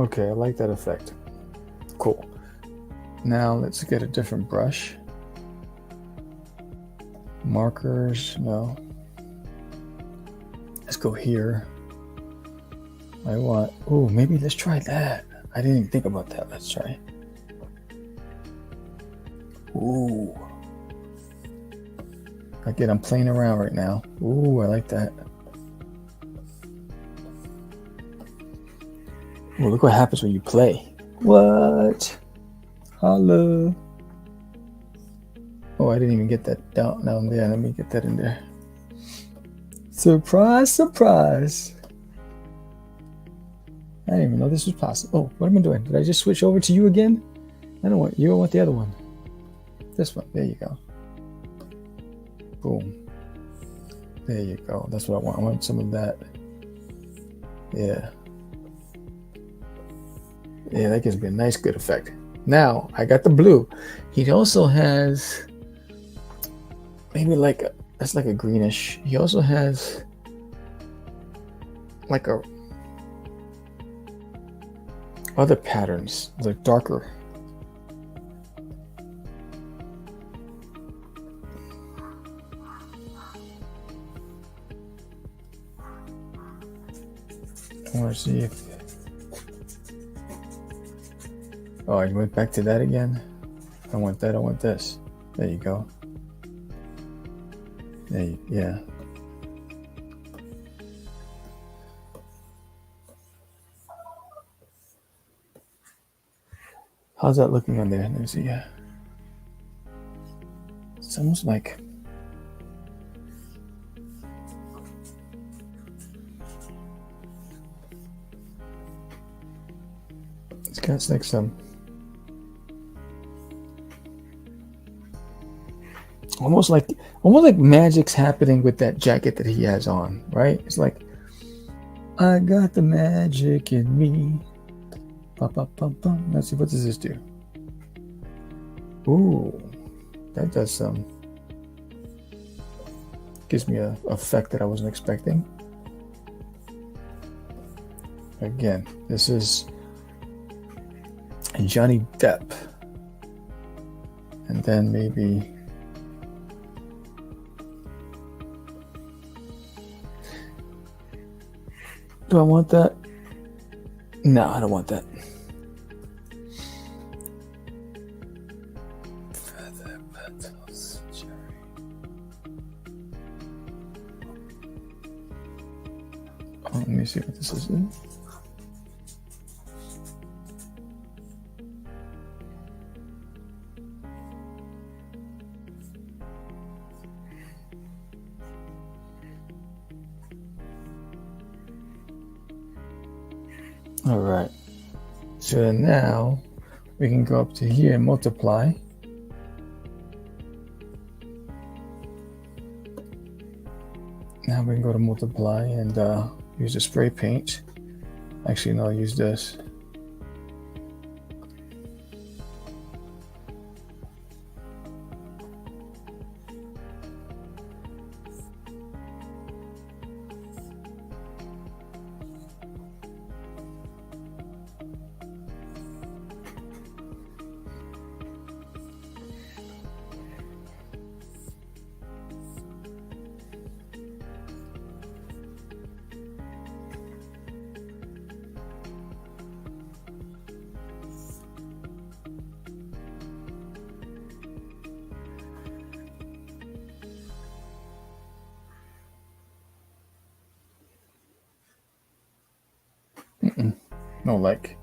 Okay, I like that effect. Cool. Now let's get a different brush. Markers, no. Let's go here. Maybe let's try that. I didn't even think about that. Let's try. Ooh. Again, I'm playing around right now. Ooh, I like that. Ooh, look what happens when you play. What? Hello. Oh, I didn't even get that down there. Let me get that in there. Surprise, surprise. I didn't even know this was possible. Oh, what am I doing? Did I just switch over to you again? I don't want you. I want the other one. This one. There you go. Boom. There you go. That's what I want. I want some of that. Yeah. Yeah, that gives me a nice, good effect. Now, I got the blue. He also has maybe that's like a greenish. He also has like other patterns, like darker. I want to see if... Oh, I went back to that again. I want that. I want this. There you go. Yeah. How's that looking on there? Let me see. Yeah. It's almost like it's got like some almost like magic's happening with that jacket that he has on, right? It's like I got the magic in me. Let's see, what does this do? Ooh, that does some. Gives me a effect that I wasn't expecting. Again, this is Johnny Depp. And then maybe do I want that? No, I don't want that. Feather petals, cherry. Oh, let me see what this is. All right. So now we can go up to here and multiply. Now we can go to multiply and use the spray paint. Actually, no, I'll use this. No, like.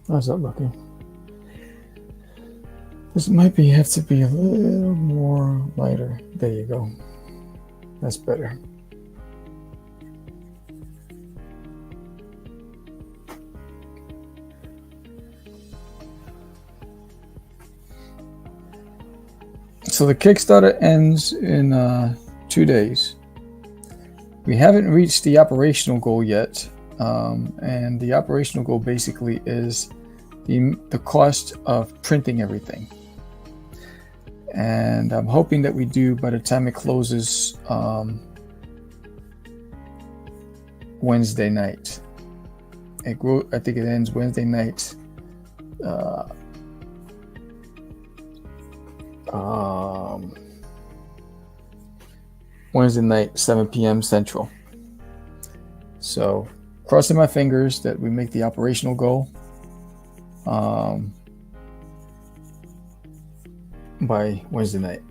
How's that looking? This might have to be a little more lighter. There you go. That's better. So the Kickstarter ends in 2 days. We haven't reached the operational goal yet. And the operational goal basically is the cost of printing everything. And I'm hoping that we do by the time it closes Wednesday night. I think it ends Wednesday night. Wednesday night, 7 p.m. Central. So, crossing my fingers that we make the operational goal by Wednesday night.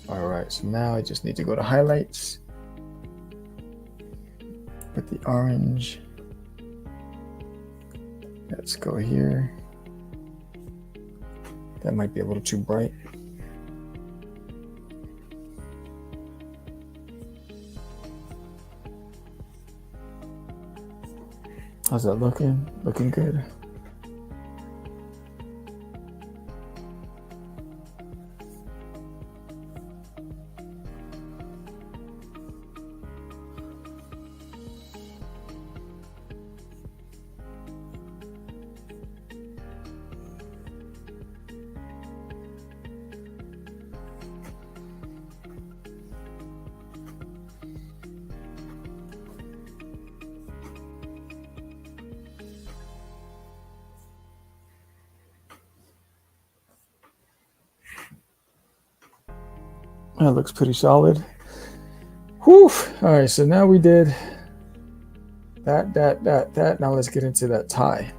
All right, so now I just need to go to highlights. Put the orange. Let's go here. That might be a little too bright. How's that looking? Looking good. That looks pretty solid. Whew. All right, so now we did that. Now let's get into that tie.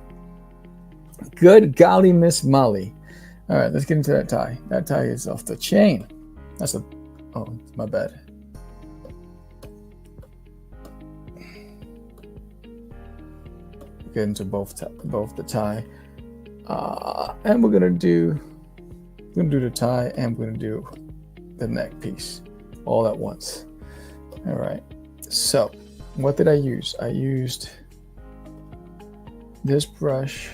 Good golly, Miss Molly. All right, let's get into that tie. That tie is off the chain. That's a, oh, my bad. Get into both the tie. And we're gonna do the tie, and we're gonna do the neck piece all at once. All right, so what did I use? I used this brush.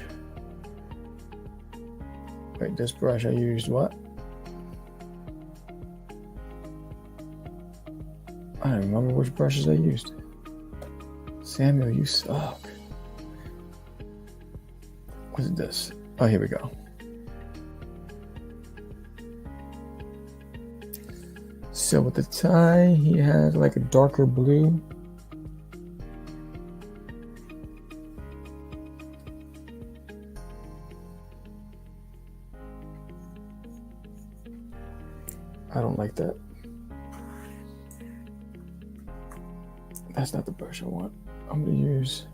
Wait, this brush I used what? I don't remember which brushes I used. Samuel, you suck. What's this? Oh, here we go. So with the tie, he had like a darker blue. I don't like that. That's not the brush I want. I'm gonna use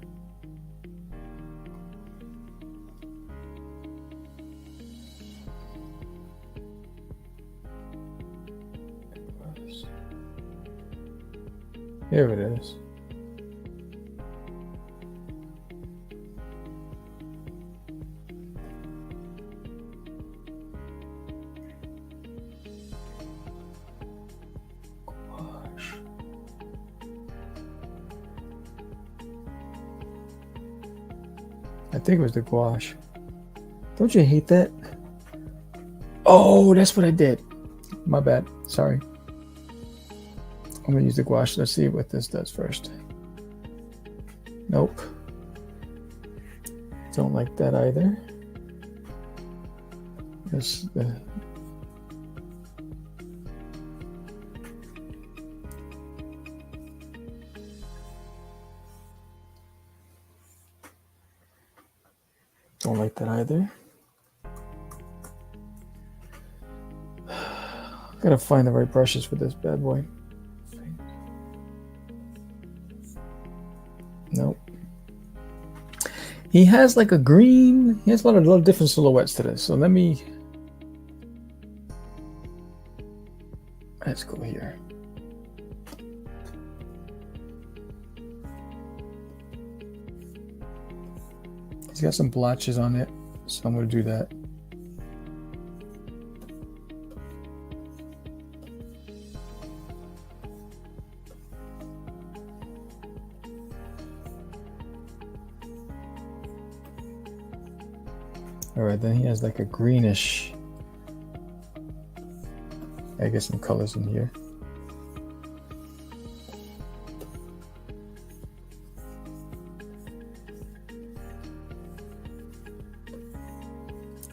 here it is. Gosh. I think it was the gouache. Don't you hate that? Oh, that's what I did. My bad. Sorry. I'm gonna use the gouache. Let's see what this does first. Nope. Don't like that either. This don't like that either. Gotta find the right brushes for this bad boy. Nope. He has like a green. He has a lot of different silhouettes to this. So let's go here. He's got some blotches on it, so I'm going to do that. All right, then he has like a greenish. I get some colors in here.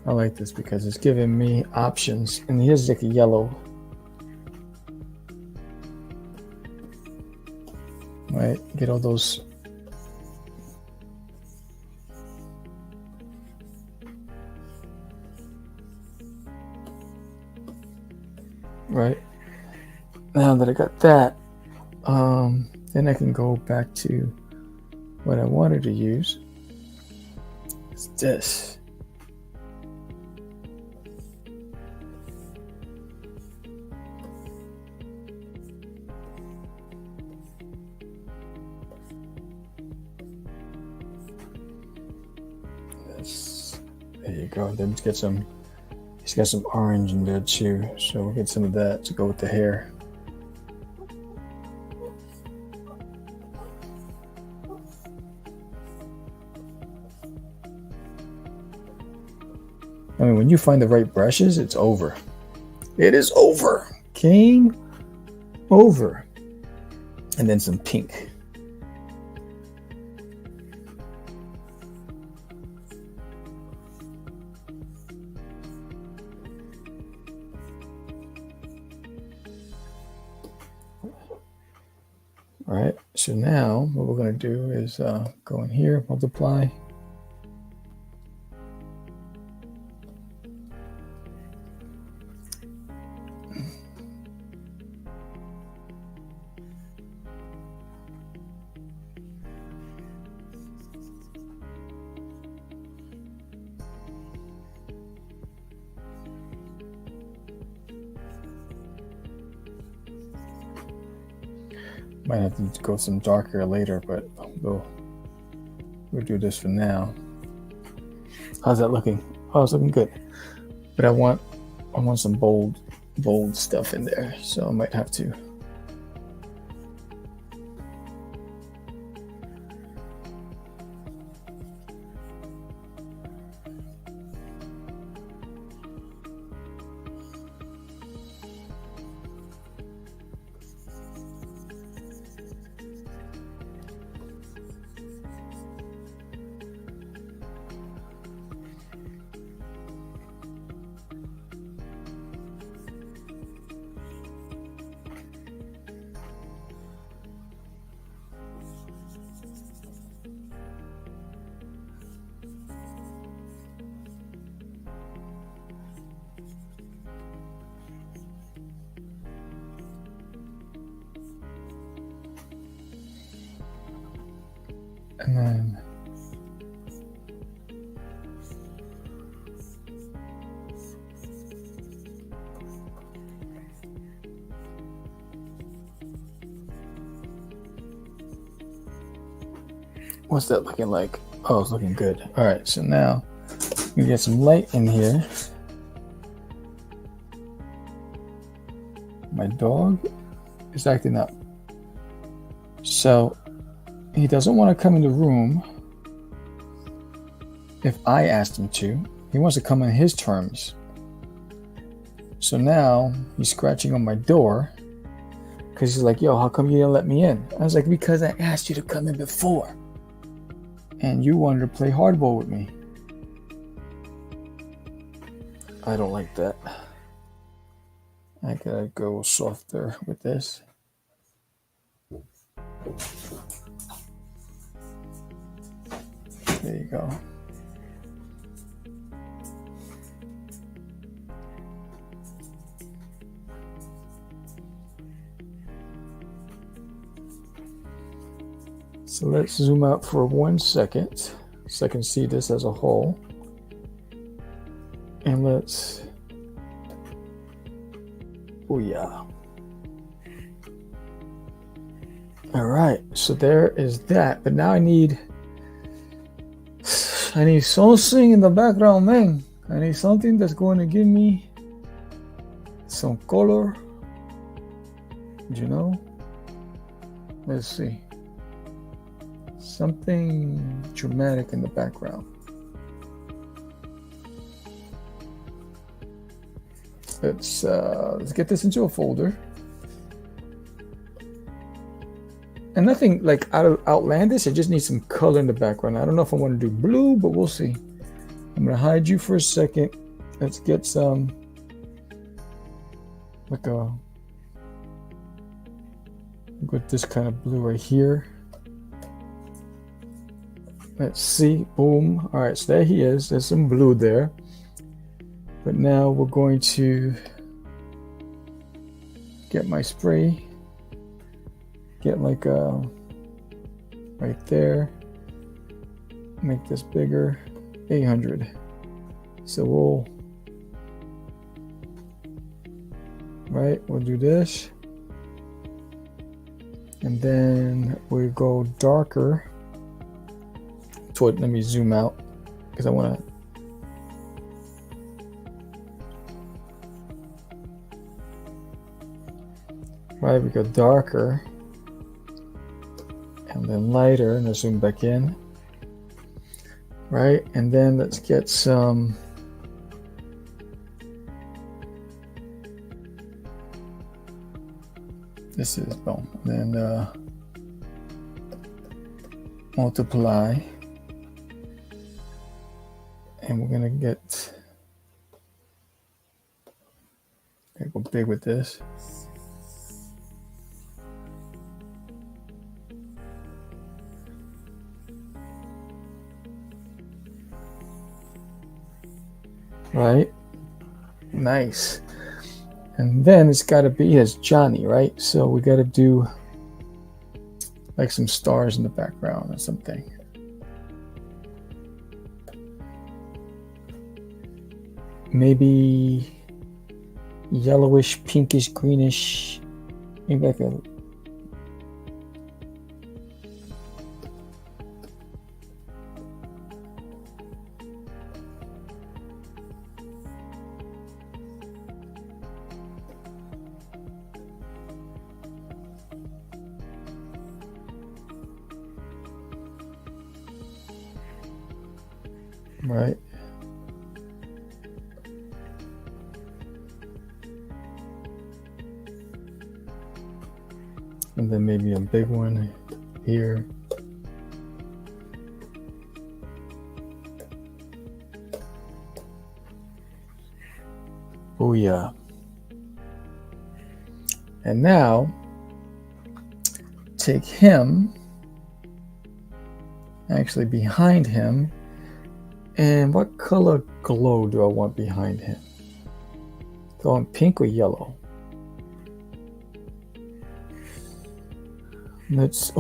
I like this because it's giving me options. And here's like a yellow. Right, get all those. Right, now that I got that, then I can go back to what I wanted to use. It's this. There you go. Then get some. He's got some orange in there too, so we'll get some of that to go with the hair. I mean, when you find the right brushes, it's over. It is over. Game over. And then some pink. All right, so now what we're going to do is go in here, multiply. Might have to go some darker later, but we'll do this for now. How's that looking? Oh, it's looking good. But I want some bold stuff in there, so I might have to. And then what's that looking like? Oh, it's looking good. All right, so now we get some light in here. My dog is acting up. So he doesn't want to come in the room if I asked him to. He wants to come on his terms. So now he's scratching on my door because he's like, yo, how come you didn't let me in? I was like, because I asked you to come in before and you wanted to play hardball with me. I don't like that. I gotta go softer with this. There you go. So let's zoom out for 1 second so I can see this as a whole. And let's, oh yeah. All right, so there is that. But now I need something in the background, man. I need something that's going to give me some color. You know? Let's see. Something dramatic in the background. Let's get this into a folder. And nothing like outlandish. I just need some color in the background. I don't know if I want to do blue, but we'll see. I'm gonna hide you for a second. Let's get some like a with this kind of blue right here. Let's see. Boom. All right, so there he is. There's some blue there. But now we're going to get my spray. Get like a right there. Make this bigger. 800. So we'll do this. And then we go darker. Let me zoom out because I want to. Right, we go darker and then lighter, and I'll zoom back in. Right, and then let's get some. This is boom. Then multiply. And we're gonna go big with this. Right? Nice. And then it's gotta be as Johnny, right? So we gotta do like some stars in the background or something. Maybe yellowish, pinkish, greenish, maybe like a right? And then maybe a big one here. Oh yeah. And now take him, actually behind him, and what color glow do I want behind him? Going pink or yellow? Let's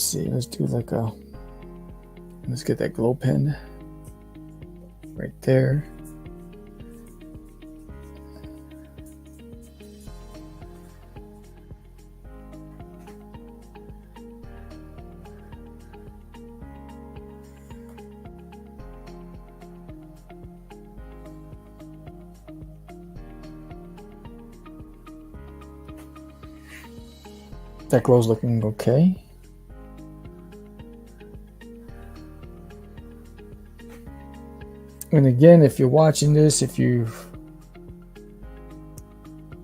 see, let's do like a, let's get that glow pen right there. That glow's looking okay. And again, if you're watching this, if you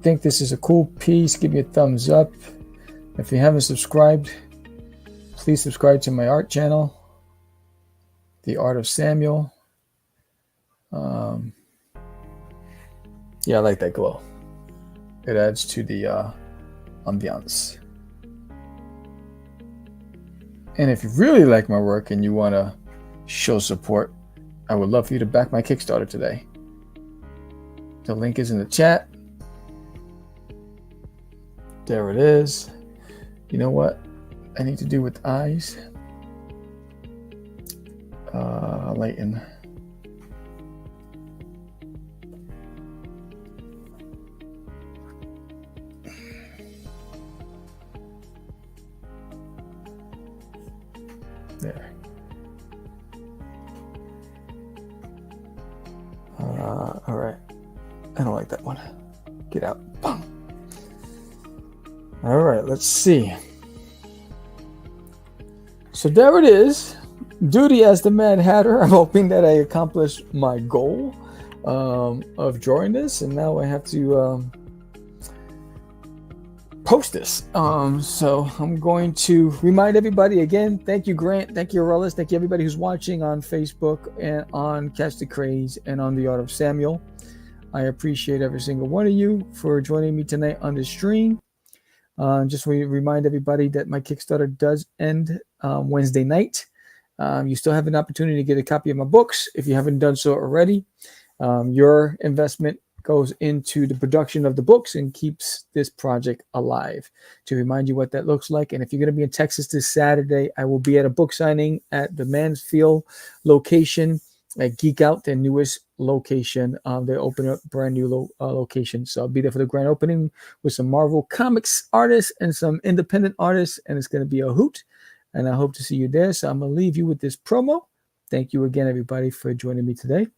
think this is a cool piece, give me a thumbs up. If you haven't subscribed, please subscribe to my art channel, The Art of Samuel. Yeah, I like that glow. It adds to the ambiance. And if you really like my work and you want to show support, I would love for you to back my Kickstarter today. The link is in the chat. There it is. You know what I need to do with eyes? Lighten. There. All right. I don't like that one. Get out. Boom. All right, let's see. So there it is. Doodie as the Mad Hatter. I'm hoping that I accomplished my goal of drawing this, and now I have to post this. So I'm going to remind everybody again, thank you Grant, thank you Aurelis, thank you everybody who's watching on Facebook and on Catch the Craze and on The Art of Samuel. I appreciate every single one of you for joining me tonight on this stream. Just want to remind everybody that my Kickstarter does end Wednesday night. You still have an opportunity to get a copy of my books if you haven't done so already. Your investment goes into the production of the books and keeps this project alive. To remind you what that looks like, and if you're going to be in Texas this Saturday, I will be at a book signing at the Mansfield location at Geek Out, their newest location. They open up a brand new location, so I'll be there for the grand opening with some Marvel Comics artists and some independent artists, and it's going to be a hoot, and I hope to see you there. So I'm going to leave you with this promo. Thank you again, everybody, for joining me today.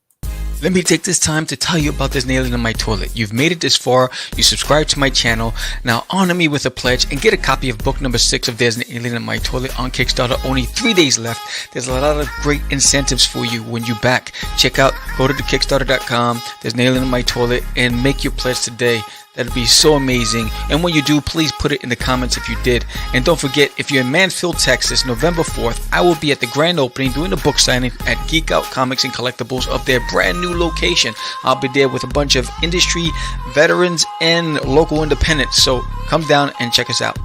Let me take this time to tell you about this nailing in my toilet. You've made it this far. You subscribe to my channel. Now honor me with a pledge and get a copy of book number 6 of There's an Alien in My Toilet on Kickstarter. Only 3 days left. There's a lot of great incentives for you when you back. Check out, go to the Kickstarter.com. There's an Alien in My Toilet and make your pledge today. That'd be so amazing. And when you do, please put it in the comments if you did. And don't forget, if you're in Mansfield, Texas, November 4th, I will be at the grand opening doing the book signing at Geek Out Comics and Collectibles of their brand new location. I'll be there with a bunch of industry veterans and local independents. So come down and check us out.